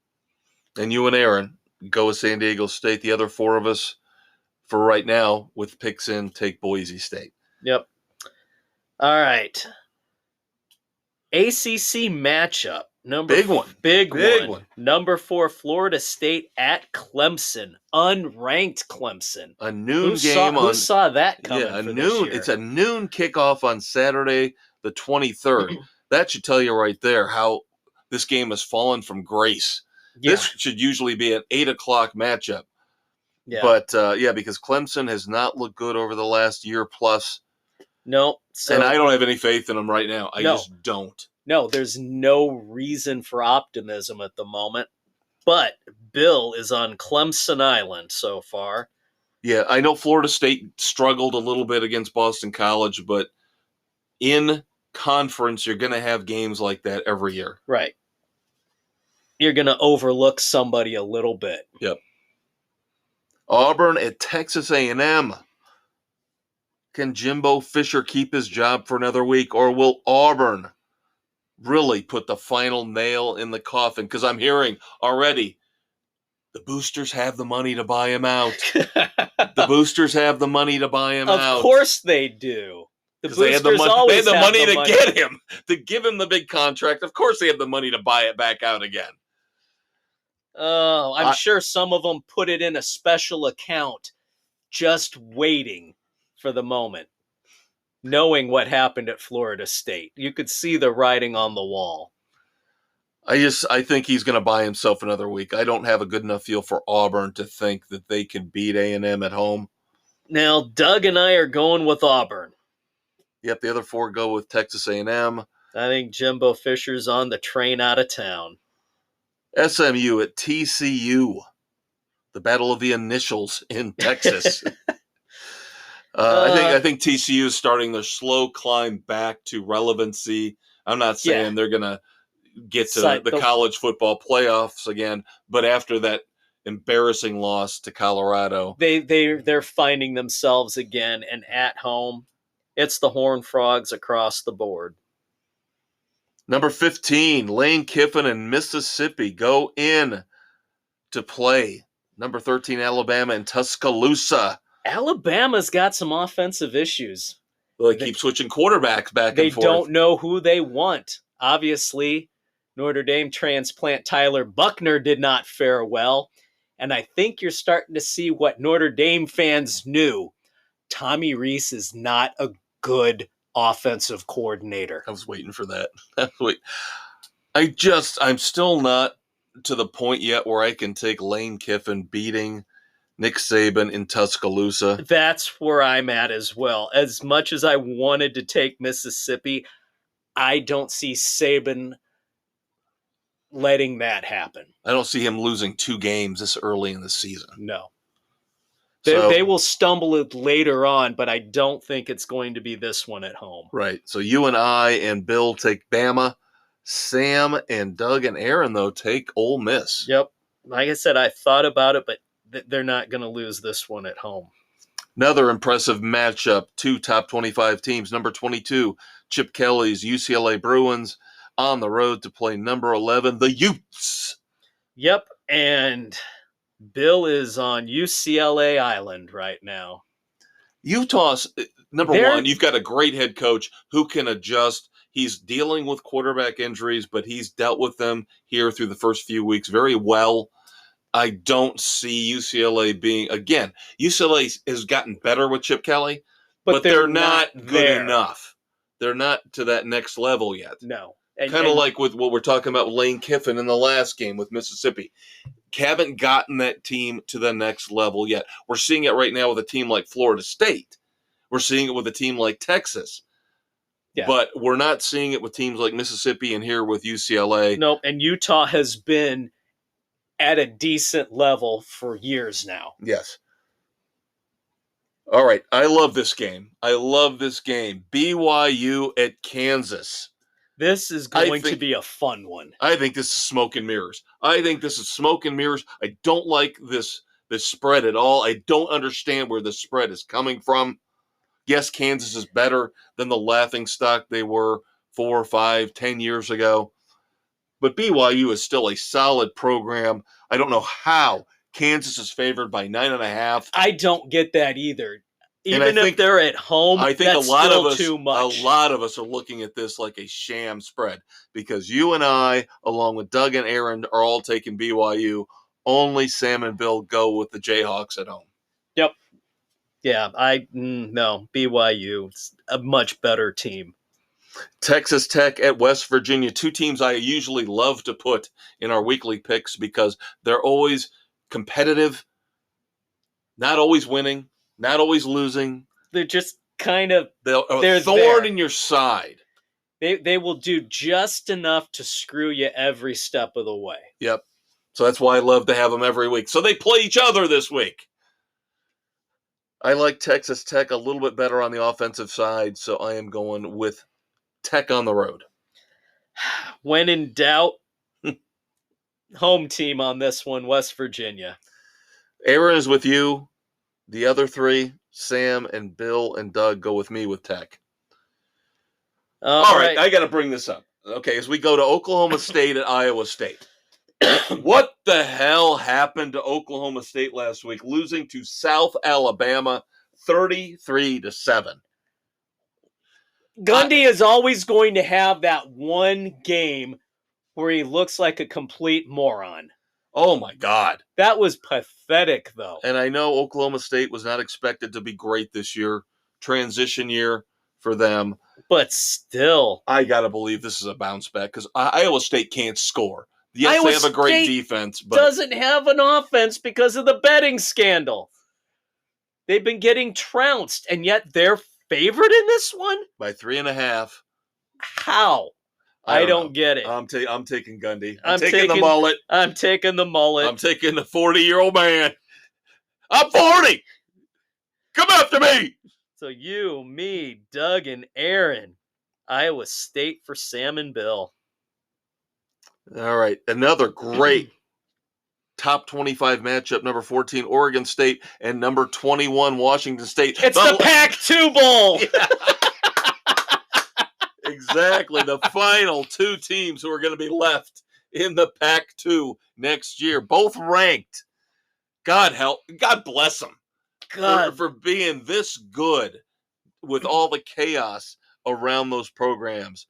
And you and Aaron go with San Diego State. The other four of us, for right now, with picks in, take Boise State. Yep. All right. ACC matchup. Big one. Number 4, Florida State at Clemson. Unranked Clemson. A noon Who saw that coming? Yeah, noon. It's a noon kickoff on Saturday, the 23rd. That should tell you right there how this game has fallen from grace. Yeah. This should usually be an 8 o'clock matchup. Yeah. But, because Clemson has not looked good over the last year plus. No. And I don't have any faith in them right now. I just don't. No, there's no reason for optimism at the moment. But Bill is on Clemson Island so far. Yeah, I know Florida State struggled a little bit against Boston College, but in conference, you're going to have games like that every year. Right. You're going to overlook somebody a little bit. Yep. Auburn at Texas A&M. Can Jimbo Fisher keep his job for another week, or will Auburn really put the final nail in the coffin? Because I'm hearing already the boosters have the money to buy him out. The boosters have the money to buy him out. Of course they do. Because they had the money to get him, to give him the big contract. Of course they have the money to buy it back out again. Oh, I'm sure some of them put it in a special account, just waiting for the moment, knowing what happened at Florida State. You could see the writing on the wall. I think he's going to buy himself another week. I don't have a good enough feel for Auburn to think that they can beat A&M at home. Now, Doug and I are going with Auburn. Yep, the other four go with Texas A&M. I think Jimbo Fisher's on the train out of town. SMU at TCU. The battle of the initials in Texas. I think TCU is starting their slow climb back to relevancy. I'm not saying they're going to get to the college football playoffs again, but after that embarrassing loss to Colorado, they're finding themselves again, and at home, it's the Horned Frogs across the board. Number 15, Lane Kiffin and Mississippi go in to play number 13, Alabama in Tuscaloosa. Alabama's got some offensive issues. Well, they keep switching quarterbacks back and forth. They don't know who they want. Obviously, Notre Dame transplant Tyler Buckner did not fare well. And I think you're starting to see what Notre Dame fans knew. Tommy Rees is not a good offensive coordinator. I was waiting for that. I'm still not to the point yet where I can take Lane Kiffin beating Nick Saban in Tuscaloosa. That's where I'm at as well. As much as I wanted to take Mississippi, I don't see Saban letting that happen. I don't see him losing 2 games this early in the season. No. They will stumble it later on, but I don't think it's going to be this one at home. Right. So you and I and Bill take Bama. Sam and Doug and Aaron, though, take Ole Miss. Yep. Like I said, I thought about it, but they're not going to lose this one at home. Another impressive matchup. 2 top 25 teams. Number 22, Chip Kelly's UCLA Bruins on the road to play number 11, the Utes. Yep. And Bill is on UCLA Island right now. Utah's, number one, you've got a great head coach who can adjust. He's dealing with quarterback injuries, but he's dealt with them here through the first few weeks very well. I don't see UCLA being, again, UCLA has gotten better with Chip Kelly, but they're not good enough. They're not to that next level yet. No. Kind of like with what we're talking about with Lane Kiffin in the last game with Mississippi. Haven't gotten that team to the next level yet. We're seeing it right now with a team like Florida State. We're seeing it with a team like Texas. Yeah. But we're not seeing it with teams like Mississippi and here with UCLA. Nope, and Utah has been at a decent level for years now. Yes. All right, I love this game. BYU at Kansas. This is going to be a fun one. I think this is smoke and mirrors. I don't like this spread at all. I don't understand where the spread is coming from. Yes, Kansas is better than the laughingstock they were 4, 5, 10 years ago. But BYU is still a solid program. I don't know how Kansas is favored by 9.5. I don't get that either. Even if they're at home, I think that's still too much. A lot of us are looking at this like a sham spread because you and I, along with Doug and Aaron, are all taking BYU. Only Sam and Bill go with the Jayhawks at home. Yep. Yeah, no, BYU. It's a much better team. Texas Tech at West Virginia, 2 teams I usually love to put in our weekly picks because they're always competitive, not always winning. Not always losing. They're just kind of they're a thorn in your side. They will do just enough to screw you every step of the way. Yep. So that's why I love to have them every week. So they play each other this week. I like Texas Tech a little bit better on the offensive side, so I am going with Tech on the road. When in doubt, home team on this one, West Virginia. Aaron is with you. The other three, Sam and Bill and Doug, go with me with Tech. All right, I got to bring this up. Okay, as we go to Oklahoma State and Iowa State. What the hell happened to Oklahoma State last week, losing to South Alabama 33-7? Gundy is always going to have that one game where he looks like a complete moron. Oh, my God. That was pathetic, though. And I know Oklahoma State was not expected to be great this year. Transition year for them. But still. I got to believe this is a bounce back because Iowa State can't score. Yes, Iowa they have a great State defense, but doesn't have an offense because of the betting scandal. They've been getting trounced, and yet they're favored in this one? by 3.5. How? I don't get it. I'm taking Gundy. I'm taking the mullet. I'm taking the mullet. I'm taking the 40-year-old man. I'm 40. Come after me. So you, me, Doug, and Aaron. Iowa State for Sam and Bill. All right. Another great top 25 matchup. Number 14, Oregon State, and number 21, Washington State. It's the Pac-2 Bowl. Yeah. Exactly. The final two teams who are going to be left in the Pac-2 next year. Both ranked. God bless them. For being this good with all the chaos around those programs.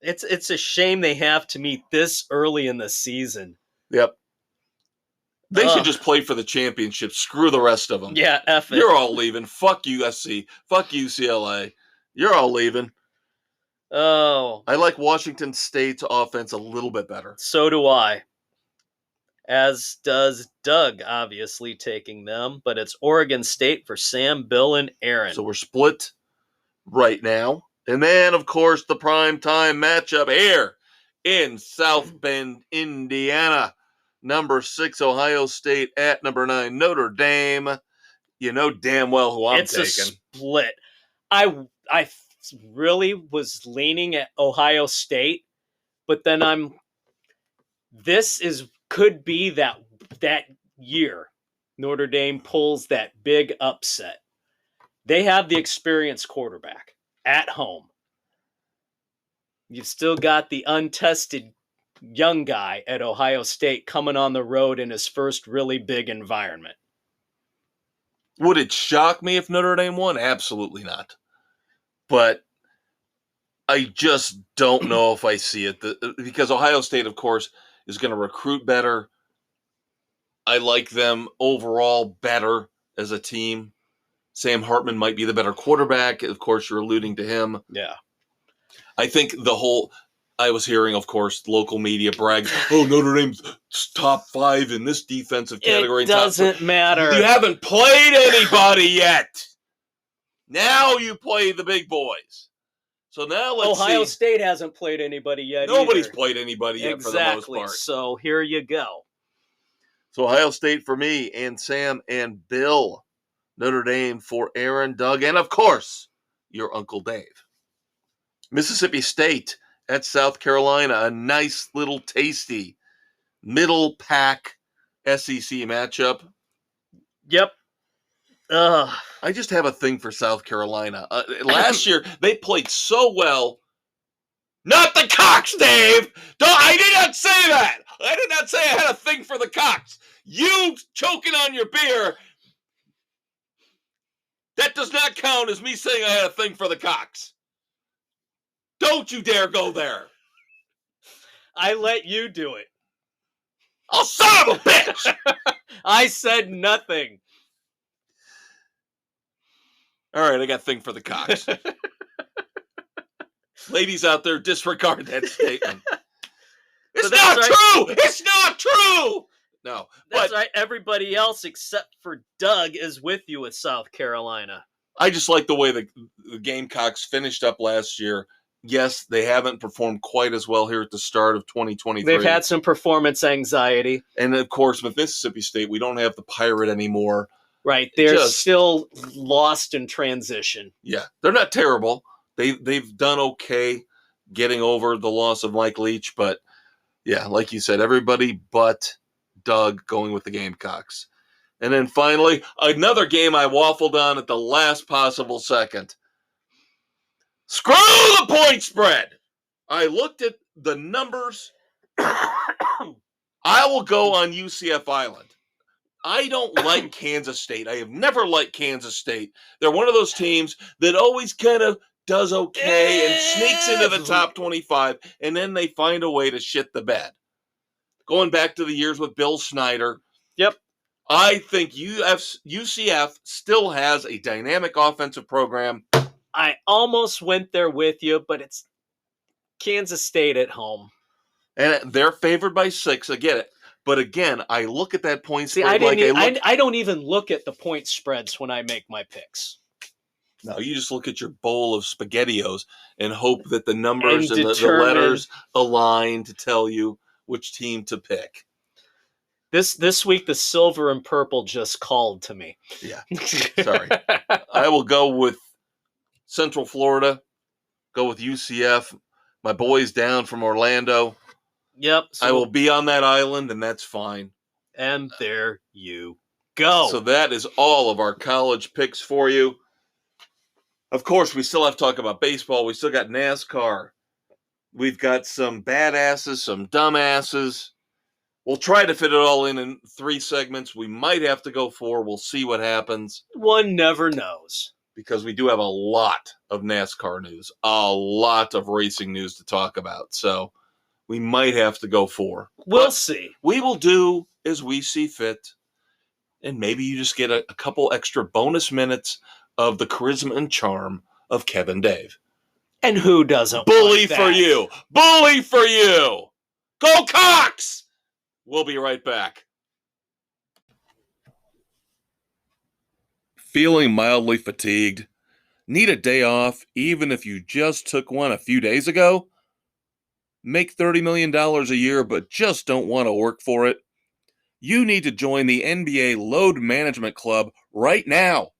It's a shame they have to meet this early in the season. Yep. They should just play for the championship. Screw the rest of them. Yeah, F it. You're all leaving. Fuck USC. Fuck UCLA. You're all leaving. Oh. I like Washington State's offense a little bit better. So do I. As does Doug, obviously taking them. But it's Oregon State for Sam, Bill, and Aaron. So we're split right now. And then, of course, the primetime matchup here in South Bend, Indiana. Number 6, Ohio State at number 9, Notre Dame. You know damn well who I'm taking. It's a split. I really was leaning at Ohio State, but then could be that year Notre Dame pulls that big upset. They have the experienced quarterback at home. You've still got the untested young guy at Ohio State coming on the road in his first really big environment. Would it shock me if Notre Dame won? Absolutely not. But I just don't know if I see it. Because Ohio State, of course, is going to recruit better. I like them overall better as a team. Sam Hartman might be the better quarterback. Of course, you're alluding to him. Yeah. I think I was hearing, of course, local media brag, Notre Dame's top 5 in this defensive category. It doesn't matter. You haven't played anybody yet. Now you play the big boys. So now let's see. Ohio State hasn't played anybody yet. Nobody's either. played anybody yet for the most part. So here you go. So Ohio State for me and Sam and Bill. Notre Dame for Aaron, Doug, and of course, your Uncle Dave. Mississippi State at South Carolina, a nice little tasty middle pack SEC matchup. Yep. I just have a thing for South Carolina. Last year, they played so well. Not the Cox, Dave! I did not say that! I did not say I had a thing for the Cox. You choking on your beer, that does not count as me saying I had a thing for the Cox. Don't you dare go there. I let you do it. Oh, son of a bitch! I said nothing. All right, I got a thing for the Cox. Ladies out there, disregard that statement. It's not true! Right. It's not true! No. That's right. Everybody else except for Doug is with you with South Carolina. I just like the way the Gamecocks finished up last year. Yes, they haven't performed quite as well here at the start of 2023. They've had some performance anxiety. And, of course, with Mississippi State, we don't have the Pirate anymore. Right. They're still lost in transition. Yeah. They're not terrible. They've done okay. getting over the loss of Mike Leach. But, yeah, like you said, everybody but Doug going with the Gamecocks. And then finally, another game I waffled on at the last possible second. Screw the point spread. I looked at the numbers. I will go on UCF Island. I don't like Kansas State. I have never liked Kansas State. They're one of those teams that always kind of does okay and sneaks into the top 25, and then they find a way to shit the bed. Going back to the years with Bill Snyder. Yep. I think UCF still has a dynamic offensive program. I almost went there with you, but it's Kansas State at home. And they're favored by 6. I get it. But again, I look at that point spread. I don't even look at the point spreads when I make my picks. No, you just look at your bowl of SpaghettiOs and hope that the numbers and the letters align to tell you which team to pick. This week, the silver and purple just called to me. Yeah, sorry. I will go with Central Florida, go with UCF. My boys down from Orlando. Yep. So I will be on that island, and that's fine. And there you go. So that is all of our college picks for you. Of course, we still have to talk about baseball. We still got NASCAR. We've got some badasses, some dumbasses. We'll try to fit it all in 3 segments. We might have to go 4. We'll see what happens. One never knows. Because we do have a lot of NASCAR news, a lot of racing news to talk about. So we might have to go 4. We'll see. We will do as we see fit. And maybe you just get a couple extra bonus minutes of the charisma and charm of Kev Dave. And who doesn't? Bully for you. Bully for you. Go Cox! We'll be right back. Feeling mildly fatigued? Need a day off even if you just took one a few days ago? Make $30 million a year but just don't want to work for it? You need to join the NBA Load Management Club right now.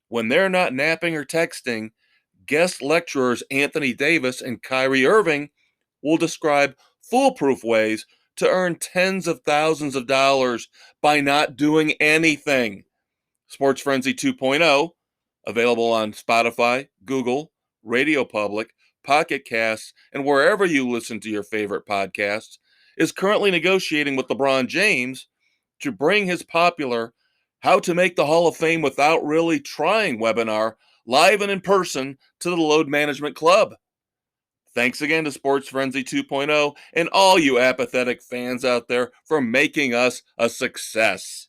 When they're not napping or texting, guest lecturers Anthony Davis and Kyrie Irving will describe foolproof ways to earn tens of thousands of dollars by not doing anything. Sports Frenzy 2.0, available on Spotify, Google, Radio Public, Pocket Casts, and wherever you listen to your favorite podcasts, is currently negotiating with LeBron James to bring his popular How to Make the Hall of Fame Without Really Trying webinar live and in person to the Load Management Club. Thanks again to Sports Frenzy 2.0 and all you apathetic fans out there for making us a success.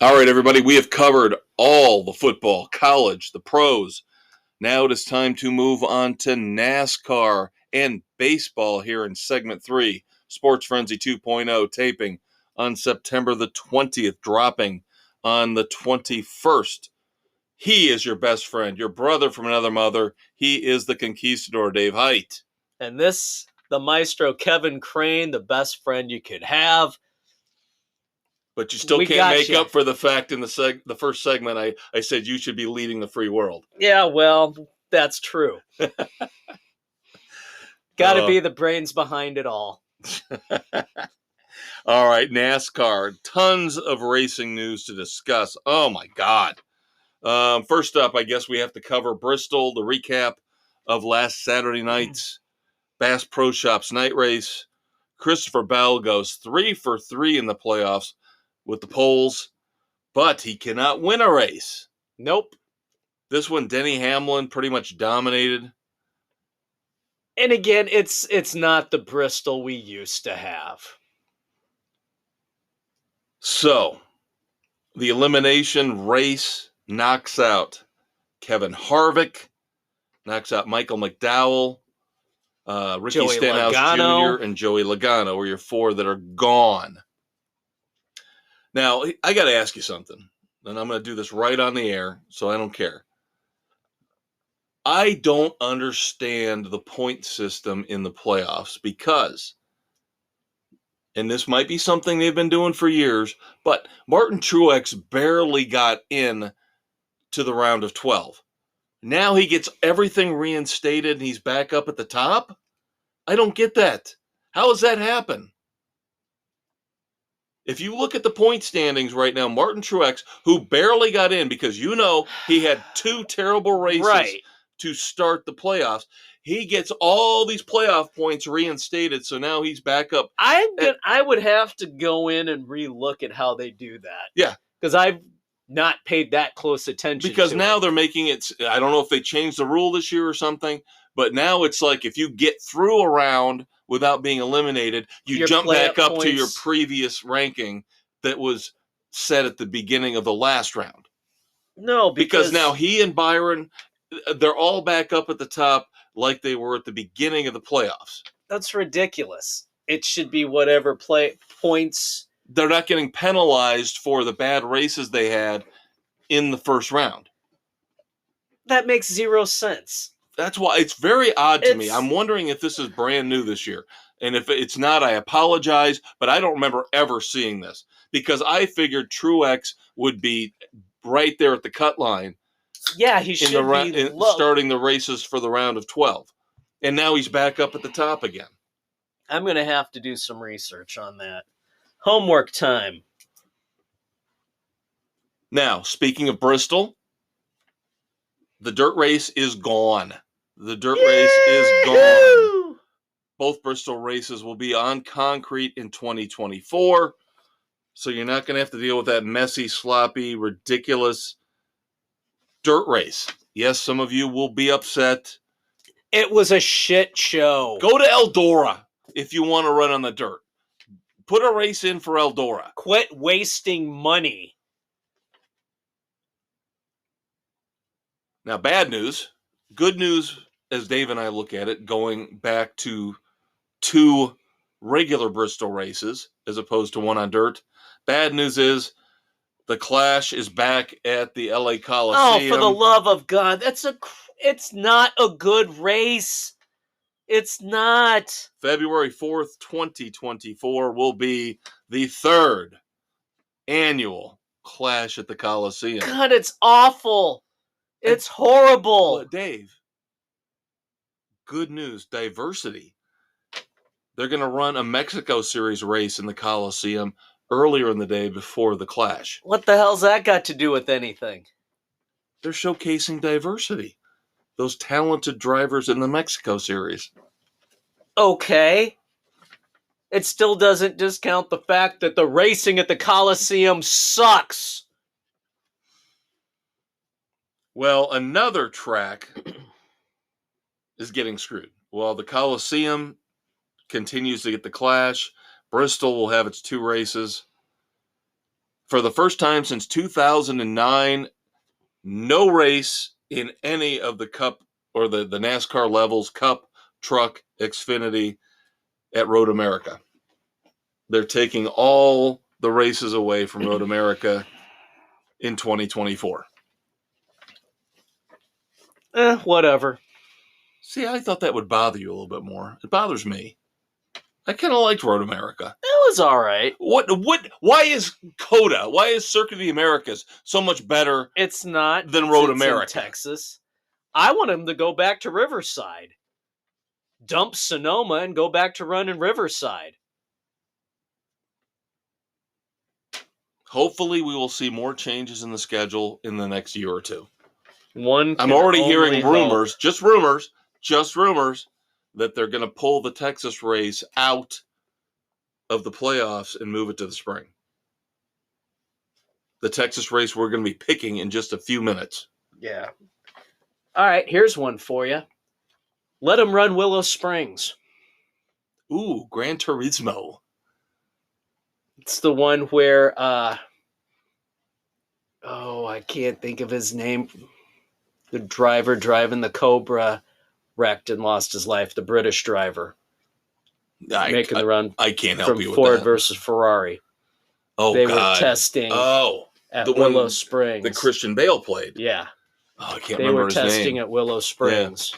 All right, everybody, we have covered all the football, college, the pros. Now it is time to move on to NASCAR and baseball here in segment 3. Sports Frenzy 2.0 taping on September the 20th, dropping on the 21st. He is your best friend, your brother from another mother. He is the conquistador, Dave Height. And this, the maestro, Kevin Crane, the best friend you could have. But you still can't make up for the fact in the first segment I said you should be leading the free world. Yeah, well, that's true. Got to be the brains behind it all. All right, NASCAR. Tons of racing news to discuss. Oh, my God. First up, I guess we have to cover Bristol, the recap of last Saturday night's Bass Pro Shops night race. Christopher Bell goes 3 for 3 in the playoffs with the poles, but he cannot win a race. Nope. This one, Denny Hamlin pretty much dominated. And again, it's not the Bristol we used to have. So, the elimination race knocks out Kevin Harvick, knocks out Michael McDowell, Ricky Joey Stenhouse Logano. Jr., and Joey Logano are your 4 that are gone. Now, I got to ask you something, and I'm going to do this right on the air, so I don't care. I don't understand the point system in the playoffs because, and this might be something they've been doing for years, but Martin Truex barely got in to the round of 12. Now he gets everything reinstated and he's back up at the top? I don't get that. How does that happen? If you look at the point standings right now, Martin Truex, who barely got in because he had 2 terrible races to start the playoffs, he gets all these playoff points reinstated, so now he's back up. I would have to go in and relook at how they do that. Yeah. Because I've not paid that close attention because to now it. they're making it, I don't know if they changed the rule this year or something, but now it's like if you get through a round without being eliminated, you jump back up to your previous ranking that was set at the beginning of the last round. No, because now he and Byron, they're all back up at the top like they were at the beginning of the playoffs. That's ridiculous. It should be whatever points. They're not getting penalized for the bad races they had in the first round. That makes zero sense. That's why it's very odd to me. I'm wondering if this is brand new this year. And if it's not, I apologize, but I don't remember ever seeing this because I figured Truex would be right there at the cut line. Yeah, he should be starting the races for the round of 12. And now he's back up at the top again. I'm going to have to do some research on that. Homework time. Now, speaking of Bristol, the dirt race is gone. The dirt race is gone. Both Bristol races will be on concrete in 2024. So you're not going to have to deal with that messy, sloppy, ridiculous dirt race. Yes, some of you will be upset. It was a shit show. Go to Eldora if you want to run on the dirt. Put a race in for Eldora. Quit wasting money. Now, bad news. Good news, as Dave and I look at it, going back to 2 regular Bristol races as opposed to 1 on dirt. Bad news is the Clash is back at the LA Coliseum. Oh, for the love of God. It's not a good race. It's not. February 4th, 2024 will be the 3rd annual Clash at the Coliseum. God, it's awful. It's horrible. Well, Dave, good news, diversity. They're going to run a Mexico Series race in the Coliseum earlier in the day before the Clash. What the hell's that got to do with anything? They're showcasing diversity. Those talented drivers in the Mexico Series. Okay. It still doesn't discount the fact that the racing at the Coliseum sucks. Well, another track is getting screwed. While the Coliseum continues to get the Clash, Bristol will have its 2 races. For the first time since 2009, no race in any of the Cup or the NASCAR levels, Cup, Truck, Xfinity, at Road America. They're taking all the races away from Road America in 2024. Whatever. See, I thought that would bother you a little bit more. It bothers me. I kind of liked Road America. It was all right. Why is COTA, why is Circuit of the Americas so much better than Road America? In Texas. I want them to go back to Riverside. Dump Sonoma and go back to running Riverside. Hopefully we will see more changes in the schedule in the next year or 2. I'm already hearing rumors, just rumors, that they're going to pull the Texas race out of the playoffs and move it to the spring. The Texas race we're going to be picking in just a few minutes. Yeah. All right, here's one for you. Let them run Willow Springs. Ooh, Gran Turismo. It's the one where, I can't think of his name. The driver driving the Cobra wrecked and lost his life. The British driver making the run. I can't help you with Ford that. versus Ferrari. Oh, they God. were testing. At the Willow one Springs. that Christian Bale played. Yeah. Oh, I can't remember his name. They were testing at Willow Springs.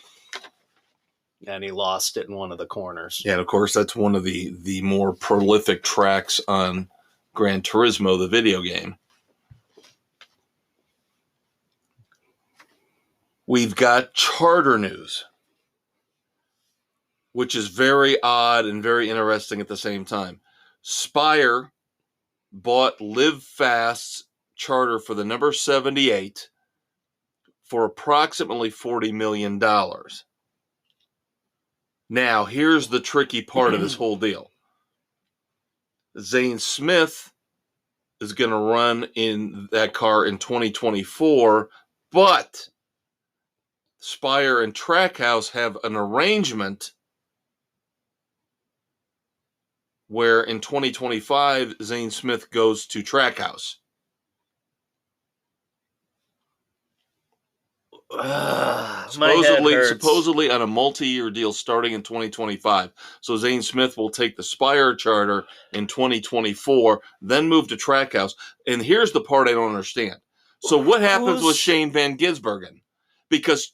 Yeah. And he lost it in one of the corners. Yeah, and of course, that's one of the more prolific tracks on Gran Turismo, the video game. We've got charter news, which is very odd and very interesting at the same time. Spire bought Live Fast's charter for the number 78 for approximately $40 million. Now, here's the tricky part of this whole deal. Zane Smith is going to run in that car in 2024, but Spire and Trackhouse have an arrangement where in 2025, Zane Smith goes to Trackhouse. Supposedly on a multi-year deal starting in 2025. So Zane Smith will take the Spire charter in 2024, then move to Trackhouse. And here's the part I don't understand. So what happens with Shane Van Gisbergen? Because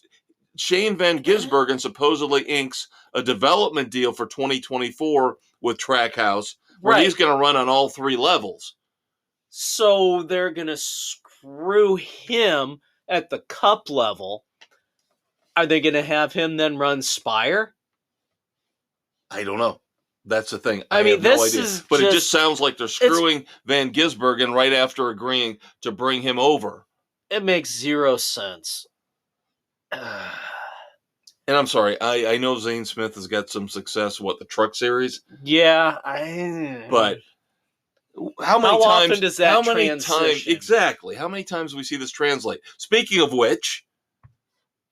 Shane Van Gisbergen supposedly inks a development deal for 2024 with Trackhouse, where he's going to run on all three levels. So they're going to screw him at the Cup level. Are they going to have him then run Spire? I don't know. That's the thing. I mean, have no idea. But it just sounds like they're screwing Van Gisbergen right after agreeing to bring him over. It makes zero sense. And I'm sorry, I know Zane Smith has got some success, the Truck Series? Yeah. But how many times often does that transition? Exactly. How many times do we see this translate? Speaking of which,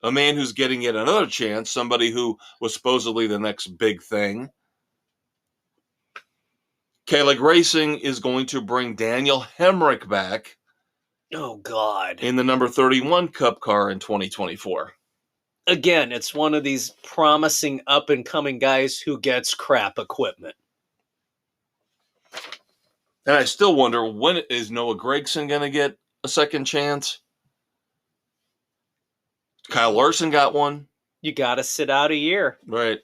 a man who's getting yet another chance, somebody who was supposedly the next big thing, K-Leg Racing is going to bring Daniel Hemrick back. Oh, God. In the number 31 Cup car in 2024. Again, it's one of these promising up-and-coming guys who gets crap equipment. And I still wonder, when is Noah Gragson going to get a second chance? Kyle Larson got one. You got to sit out a year. Right.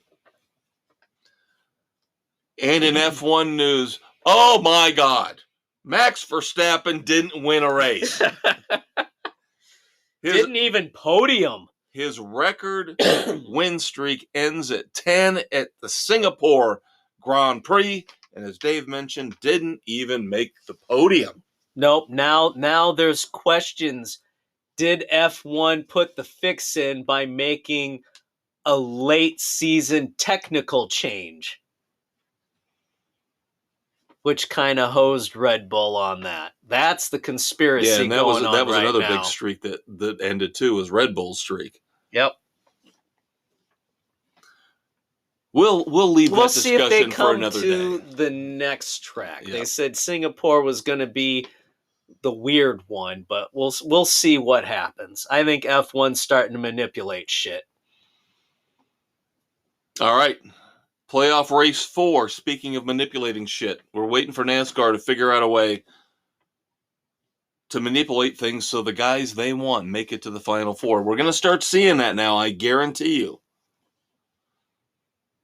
And in F1 news, oh my God, Max Verstappen didn't win a race. Didn't even podium. His record win streak ends at 10 at the Singapore Grand Prix. And as Dave mentioned, didn't even make the podium. Nope. Now there's questions. Did F1 put the fix in by making a late season technical change? Which kind of hosed Red Bull on that. That's the conspiracy going on. That was right another now. big streak that ended too, was Red Bull's streak. Yep. We'll leave that discussion see if they come for another to day. The next track. Yep. They said Singapore was going to be the weird one, but we'll see what happens. I think F1's starting to manipulate shit. All right. Playoff race 4. Speaking of manipulating shit, we're waiting for NASCAR to figure out a way to manipulate things so the guys they want make it to the Final Four. We're going to start seeing that now, I guarantee you.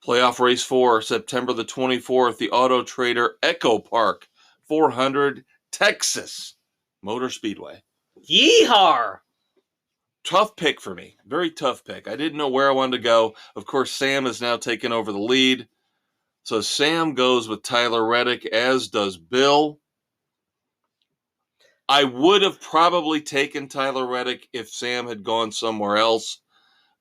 Playoff race 4, September the 24th, the Auto Trader Echo Park 400, Texas Motor Speedway. Yeehaw! Tough pick for me. Very tough pick. I didn't know where I wanted to go. Of course, Sam has now taken over the lead. So Sam goes with Tyler Reddick, as does Bill. I would have probably taken Tyler Reddick if Sam had gone somewhere else.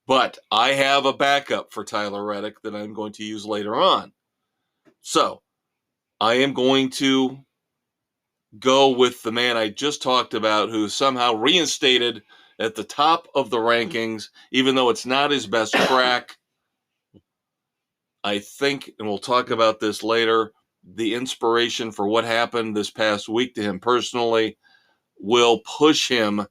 But I have a backup for Tyler Reddick that I'm going to use later on. So I am going to go with the man I just talked about, who somehow reinstated at the top of the rankings, even though it's not his best track. I think, and we'll talk about this later, the inspiration for what happened this past week to him personally will push him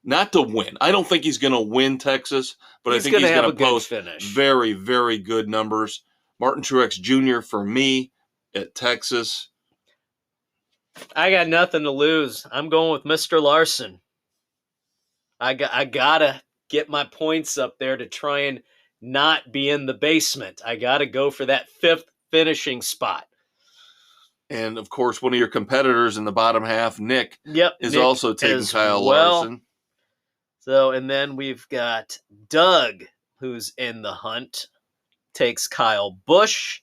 not to win. I don't think he's going to win Texas, but I think he's going to post very, very good numbers. Martin Truex Jr. for me at Texas. I got nothing to lose. I'm going with Mr. Larson. I gotta get my points up there to try and not be in the basement. I gotta go for that 5th finishing spot. And of course, one of your competitors in the bottom half, Nick, is Nick also taking Kyle Larson. So, and then we've got Doug, who's in the hunt, takes Kyle Busch,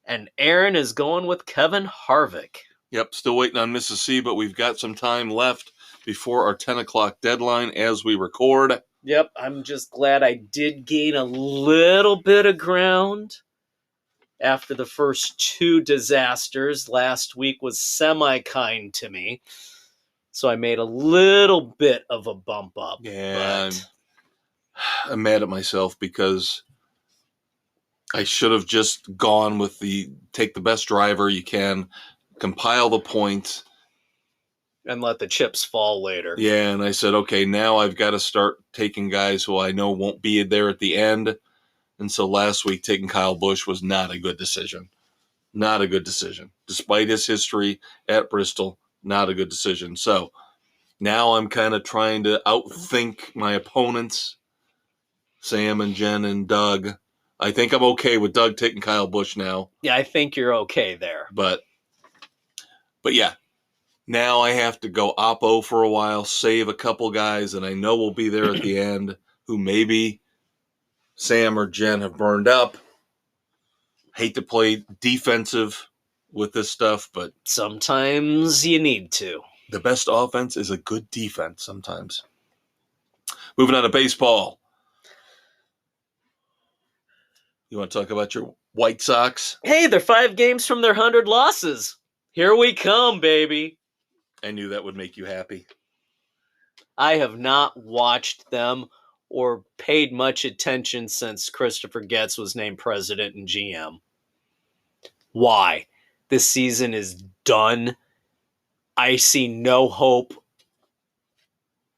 and Aaron is going with Kevin Harvick. Yep, still waiting on Mississippi, but we've got some time left before our 10 o'clock deadline as we record. Yep, I'm just glad I did gain a little bit of ground after the first two disasters. Last week was semi-kind to me, so I made a little bit of a bump up. Yeah, I'm mad at myself because I should have just gone with take the best driver you can, compile the points. And let the chips fall later. Yeah, and I said, okay, now I've got to start taking guys who I know won't be there at the end. And so last week, taking Kyle Busch was not a good decision. Not a good decision. Despite his history at Bristol, not a good decision. So now I'm kind of trying to outthink my opponents, Sam and Jen and Doug. I think I'm okay with Doug taking Kyle Busch now. Yeah, I think you're okay there. But yeah. Now I have to go oppo for a while, save a couple guys that I know will be there at the end, who maybe Sam or Jen have burned up. Hate to play defensive with this stuff, but sometimes you need to. The best offense is a good defense sometimes. Moving on to baseball. You want to talk about your White Sox? Hey, they're 5 games from their 100 losses. Here we come, baby. I knew that would make you happy. I have not watched them or paid much attention since Christopher Getz was named president and GM. Why? This season is done. I see no hope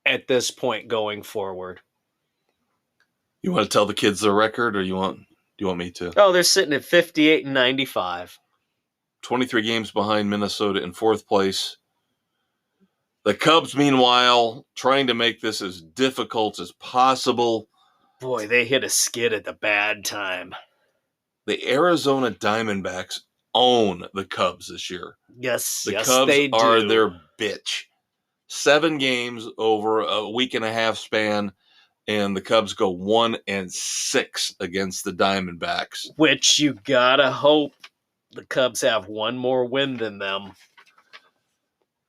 at this point going forward. You want to tell the kids the record, or do you want me to? Oh, they're sitting at 58 and 95. 23 games behind Minnesota in 4th place. The Cubs, meanwhile, trying to make this as difficult as possible. Boy, they hit a skid at the bad time. The Arizona Diamondbacks own the Cubs this year. Yes, the yes, Cubs they are do. their bitch. 7 games over a week and a half span, and the Cubs go 1-6 against the Diamondbacks. Which you gotta hope the Cubs have one more win than them.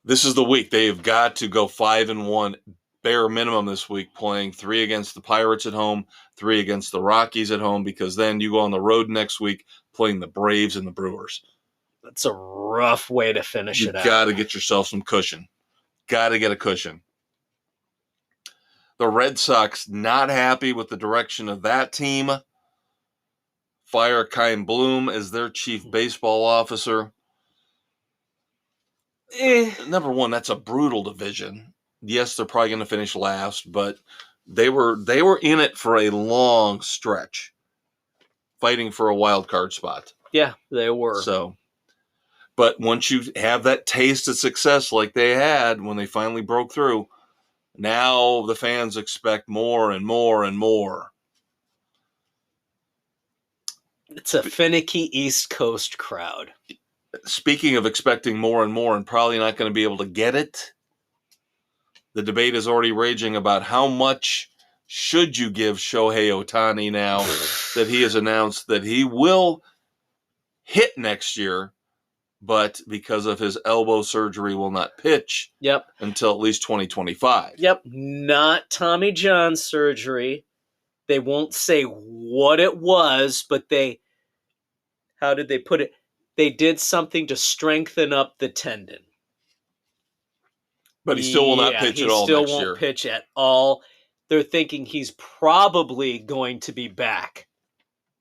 This is the week. They've got to go 5-1, bare minimum this week, playing 3 against the Pirates at home, 3 against the Rockies at home, because then you go on the road next week playing the Braves and the Brewers. That's a rough way to finish it out. You got to get yourself some cushion. Got to get a cushion. The Red Sox not happy with the direction of that team. Fire Kyle Bloom as their chief baseball officer. Number one, that's a brutal division. Yes, they're probably going to finish last, but they were in it for a long stretch, fighting for a wild card spot. Yeah, they were. So, but once you have that taste of success like they had when they finally broke through, now the fans expect more and more and more. It's a finicky East Coast crowd. Speaking of expecting more and more and probably not going to be able to get it, the debate is already raging about how much should you give Shohei Ohtani now that he has announced that he will hit next year, but because of his elbow surgery will not pitch until at least 2025. Yep, not Tommy John surgery. They won't say what it was, but how did they put it? They did something to strengthen up the tendon. But he still will not pitch at all next year. He still won't pitch at all. They're thinking he's probably going to be back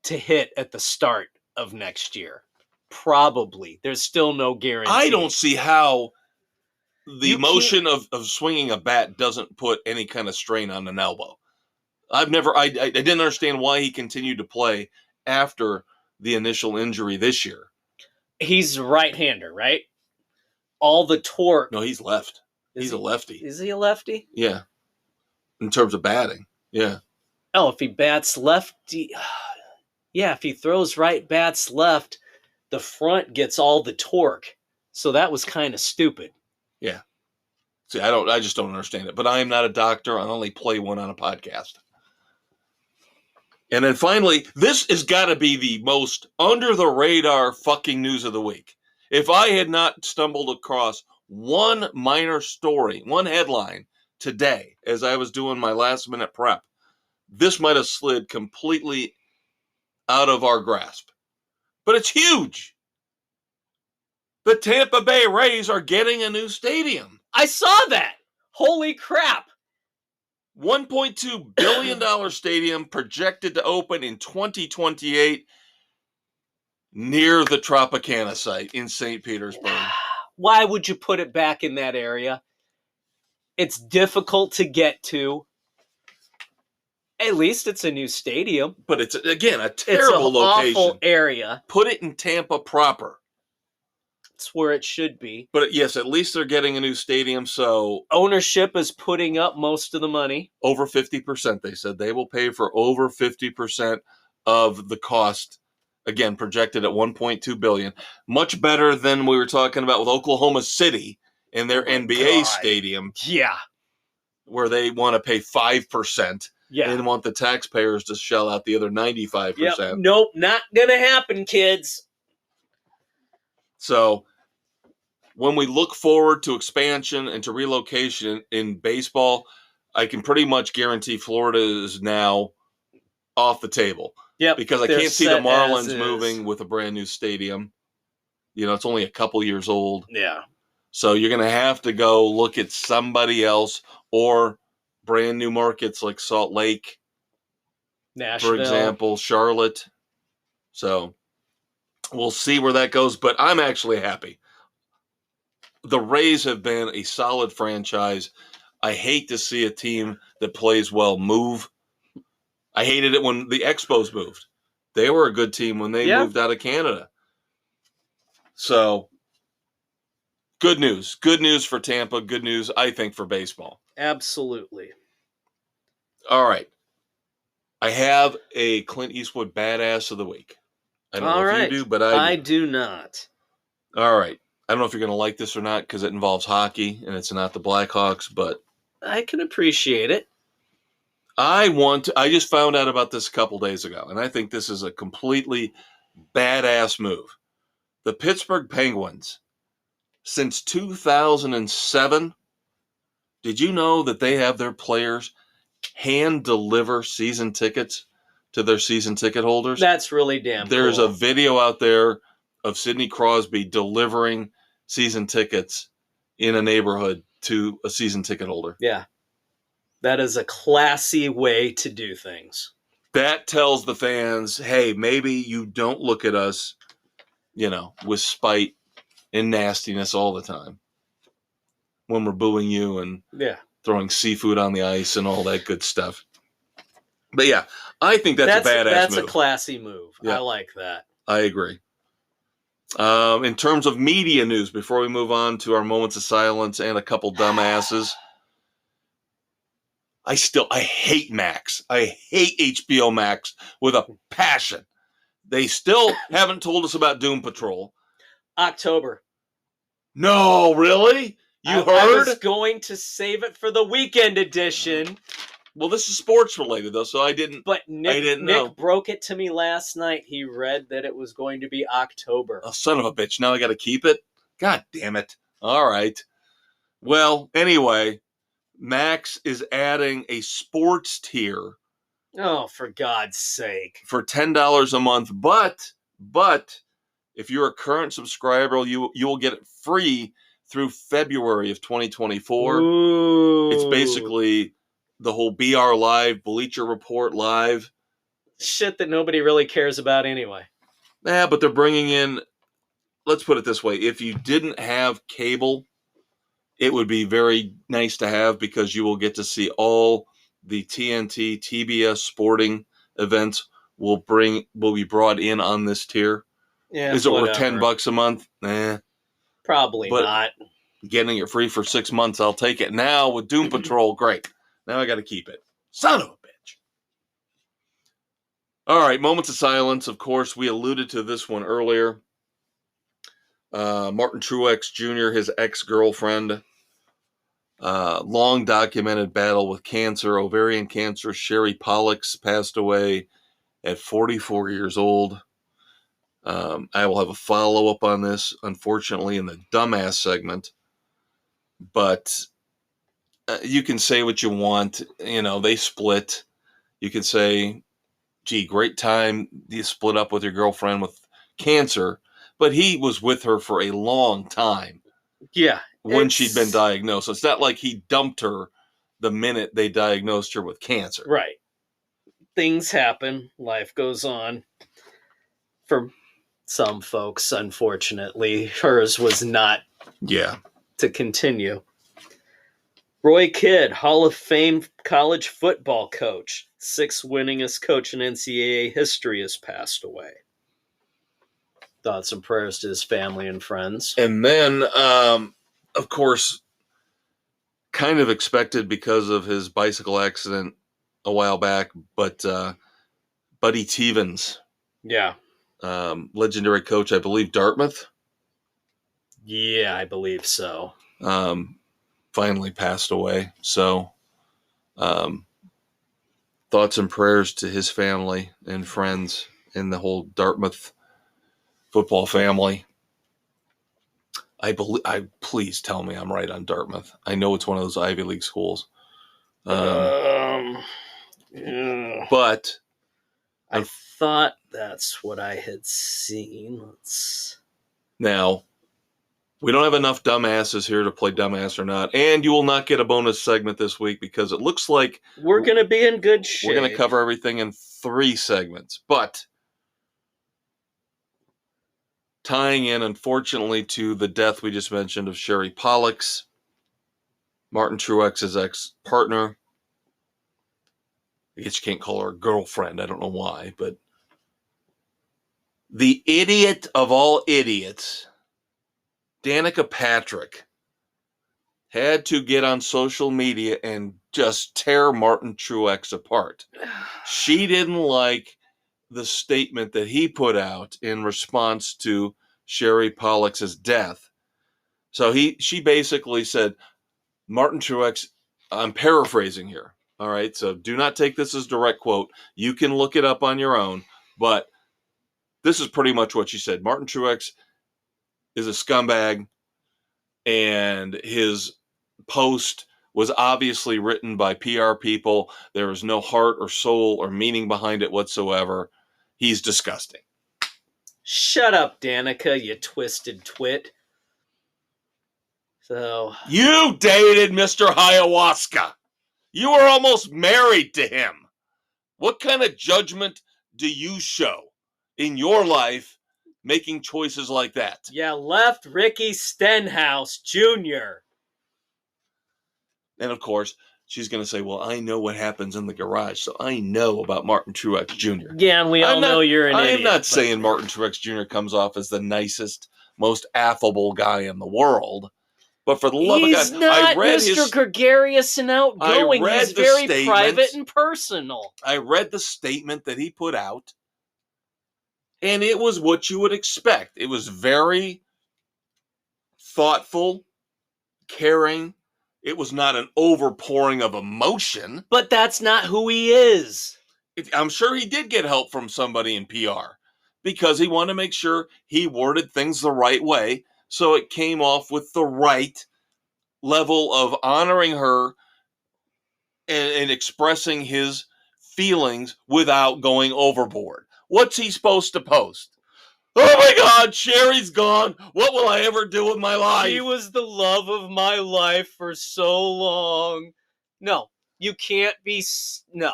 to hit at the start of next year. Probably. There's still no guarantee. I don't see how the motion of swinging a bat doesn't put any kind of strain on an elbow. I didn't understand why he continued to play after the initial injury this year. He's a right-hander, right? All the torque. No, he's left. He's a lefty. Is he a lefty? Yeah. In terms of batting. Yeah. Oh, if he bats lefty. Yeah, if he throws right, bats left, the front gets all the torque. So that was kind of stupid. Yeah. See, I just don't understand it. But I am not a doctor. I only play one on a podcast. And then finally, this has got to be the most under-the-radar fucking news of the week. If I had not stumbled across one minor story, one headline today as I was doing my last-minute prep, this might have slid completely out of our grasp. But it's huge. The Tampa Bay Rays are getting a new stadium. I saw that. Holy crap. $1.2 billion stadium projected to open in 2028 near the Tropicana site in St. Petersburg. Why would you put it back in that area? It's difficult to get to. At least it's a new stadium. But it's, again, a terrible location. It's an awful area. Put it in Tampa proper. It's where it should be. But yes, at least they're getting a new stadium, so... Ownership is putting up most of the money. Over 50%, they said. They will pay for over 50% of the cost. Again, projected at $1.2 billion. Much better than we were talking about with Oklahoma City in their NBA stadium. Yeah. Where they want to pay 5%. Yeah. And want the taxpayers to shell out the other 95%. Yep. Nope, not going to happen, kids. So when we look forward to expansion and to relocation in baseball, I can pretty much guarantee Florida is now off the table. Yep, because I can't see the Marlins moving with a brand new stadium. You know, it's only a couple years old. Yeah. So you're going to have to go look at somebody else or brand new markets like Salt Lake, Nashville, for example, Charlotte. So we'll see where that goes, but I'm actually happy. The Rays have been a solid franchise. I hate to see a team that plays well move. I hated it when the Expos moved. They were a good team when they moved out of Canada. So, good news. Good news for Tampa. Good news, I think, for baseball. Absolutely. All right. I have a Clint Eastwood badass of the week. I don't know if you do, but I do not. All right. I don't know if you're going to like this or not because it involves hockey and it's not the Blackhawks, but I can appreciate it. I just found out about this a couple days ago, and I think this is a completely badass move. The Pittsburgh Penguins, since 2007, did you know that they have their players hand deliver season tickets to their season ticket holders? That's really damn There's cool. a video out there of Sidney Crosby delivering season tickets in a neighborhood to a season ticket holder. Yeah. That is a classy way to do things. That tells the fans, hey, maybe you don't look at us, with spite and nastiness all the time when we're booing you and throwing seafood on the ice and all that good stuff. But yeah, I think that's a badass move. That's a classy move. Yeah. I like that. I agree. In terms of media news, before we move on to our moments of silence and a couple dumbasses, I hate Max. I hate HBO Max with a passion. They still haven't told us about Doom Patrol. October. No, really? You heard? I was going to save it for the weekend edition. Well, this is sports related, though, so I didn't know. Nick broke it to me last night. He read that it was going to be October. Oh, son of a bitch. Now I got to keep it? God damn it. All right. Well, anyway, Max is adding a sports tier. Oh, for God's sake. For $10 a month. But if you're a current subscriber, you will get it free through February of 2024. Ooh. It's basically the whole BR Live, Bleacher Report Live. Shit that nobody really cares about anyway. Yeah, but they're bringing in, let's put it this way. If you didn't have cable, it would be very nice to have because you will get to see all the TNT, TBS sporting events will be brought in on this tier. Yeah, is it worth $10 a month? Probably not. Getting it free for 6 months, I'll take it. Now with Doom Patrol, great. Now I got to keep it. Son of a bitch. All right, moments of silence. Of course, we alluded to this one earlier. Martin Truex Jr., his ex-girlfriend, long documented battle with cancer, ovarian cancer. Sherry Pollux passed away at 44 years old. I will have a follow-up on this, unfortunately, in the dumbass segment. But you can say what you want. They split. You can say, gee, great time. You split up with your girlfriend with cancer. But he was with her for a long time. Yeah. When she'd been diagnosed. So it's not like he dumped her the minute they diagnosed her with cancer. Right. Things happen. Life goes on. For some folks, unfortunately, hers was not to continue. Roy Kidd, Hall of Fame college football coach, 6th winningest coach in NCAA history, has passed away. Thoughts and prayers to his family and friends. And then, of course, kind of expected because of his bicycle accident a while back, but Buddy Tevens. Yeah. Legendary coach, I believe, Dartmouth. Yeah, I believe so. Finally passed away. So, thoughts and prayers to his family and friends and the whole Dartmouth football family. Please tell me I'm right on Dartmouth. I know it's one of those Ivy League schools. Yeah. But I thought that's what I had seen. Now, we don't have enough dumbasses here to play dumbass or not, and you will not get a bonus segment this week because it looks like we're going to be in good shape. We're going to cover everything in 3 segments, but tying in, unfortunately, to the death we just mentioned of Sherry Pollux, Martin Truex's ex-partner. I guess you can't call her a girlfriend. I don't know why, but the idiot of all idiots, Danica Patrick, had to get on social media and just tear Martin Truex apart. She didn't like the statement that he put out in response to Sherry Pollux's death. So she basically said, Martin Truex, I'm paraphrasing here. All right, so do not take this as direct quote. You can look it up on your own, but this is pretty much what she said. Martin Truex is a scumbag, and his post was obviously written by PR people. There was no heart or soul or meaning behind it whatsoever. He's disgusting. Shut up, Danica, you twisted twit. So you dated Mr. Ayahuasca. You were almost married to him. What kind of judgment do you show in your life making choices like that? You left Ricky Stenhouse Jr. And of course, she's going to say, well, I know what happens in the garage, so I know about Martin Truex Jr. Yeah, and we all know you're an idiot. I am not saying Martin Truex Jr. comes off as the nicest, most affable guy in the world. But for the love of God, he's not Mr. Gregarious and outgoing. He's very private and personal. I read the statement that he put out, and it was what you would expect. It was very thoughtful, caring. It was not an overpouring of emotion. But that's not who he is. I'm sure he did get help from somebody in PR because he wanted to make sure he worded things the right way so it came off with the right level of honoring her and expressing his feelings without going overboard. What's he supposed to post? Oh my God, Sherry's gone. What will I ever do with my life? He was the love of my life for so long. No, you can't be... No.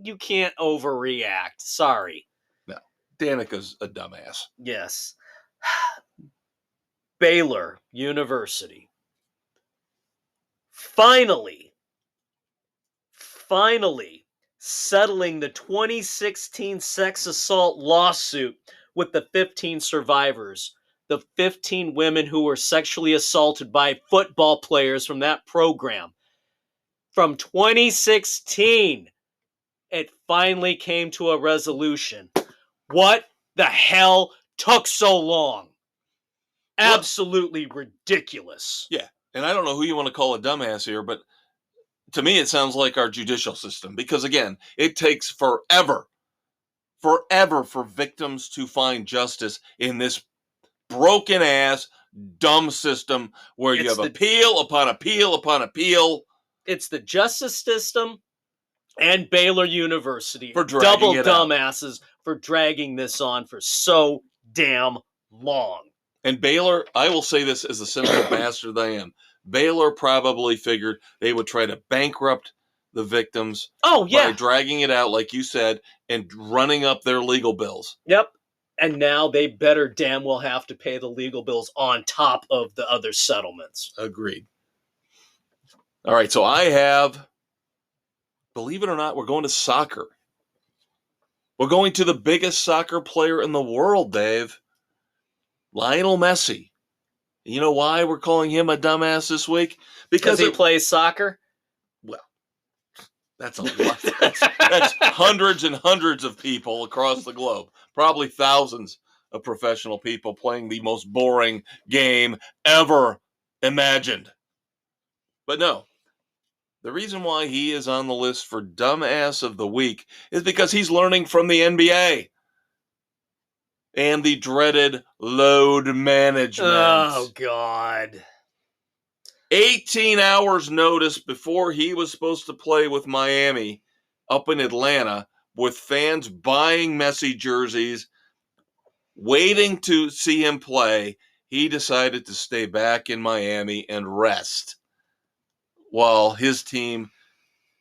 You can't overreact. Sorry. No. Danica's a dumbass. Yes. Baylor University. Finally settling the 2016 sex assault lawsuit with the 15 survivors, the 15 women who were sexually assaulted by football players from that program. From 2016, it finally came to a resolution. What the hell took so long? Absolutely ridiculous. Yeah. and I don't know who you want to call a dumbass here, but to me it sounds like our judicial system, because again, it takes forever for victims to find justice in this broken ass dumb system where you have appeal upon appeal upon appeal. It's the justice system and Baylor University for dragging it dumbasses for dragging this on for so damn long. And Baylor, I will say this as a cynical bastard I am, Baylor probably figured they would try to bankrupt the victims by dragging it out, like you said, and running up their legal bills. Yep. And now they better damn well have to pay the legal bills on top of the other settlements. Agreed. All right, so I have, believe it or not, we're going to soccer. We're going to the biggest soccer player in the world, Dave. Lionel Messi. You know why we're calling him a dumbass this week? Because he plays soccer? Well, that's a lot. That's hundreds and hundreds of people across the globe. Probably thousands of professional people playing the most boring game ever imagined. But no. The reason why he is on the list for dumbass of the week is because he's learning from the NBA. And the dreaded load management. Oh, God. 18 hours notice before he was supposed to play with Miami up in Atlanta, with fans buying Messi jerseys, waiting to see him play. He decided to stay back in Miami and rest while his team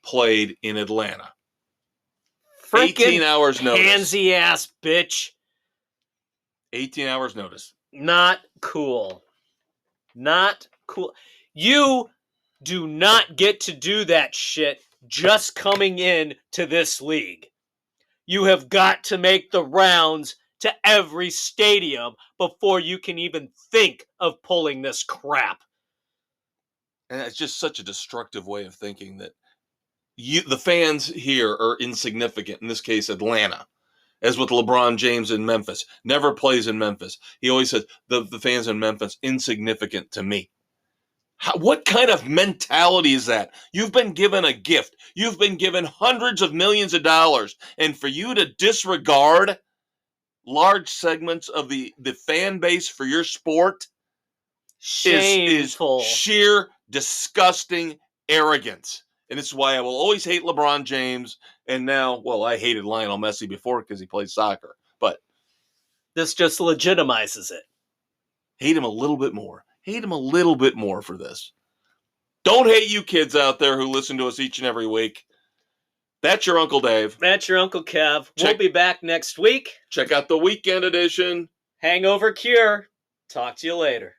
played in Atlanta. Frickin' 18 hours notice. Pansy ass bitch. 18 hours notice. Not cool. Not cool. You do not get to do that shit just coming in to this league. You have got to make the rounds to every stadium before you can even think of pulling this crap. And it's just such a destructive way of thinking that the fans here are insignificant. In this case, Atlanta. As with LeBron James in Memphis, never plays in Memphis. He always says, the fans in Memphis, insignificant to me. What kind of mentality is that? You've been given a gift. You've been given hundreds of millions of dollars. And for you to disregard large segments of the fan base for your sport is sheer, disgusting arrogance. And it's why I will always hate LeBron James. And now, well, I hated Lionel Messi before because he plays soccer. But this just legitimizes it. Hate him a little bit more. Hate him a little bit more for this. Don't hate you kids out there who listen to us each and every week. That's your Uncle Dave. That's your Uncle Kev. We'll be back next week. Check out the weekend edition. Hangover Cure. Talk to you later.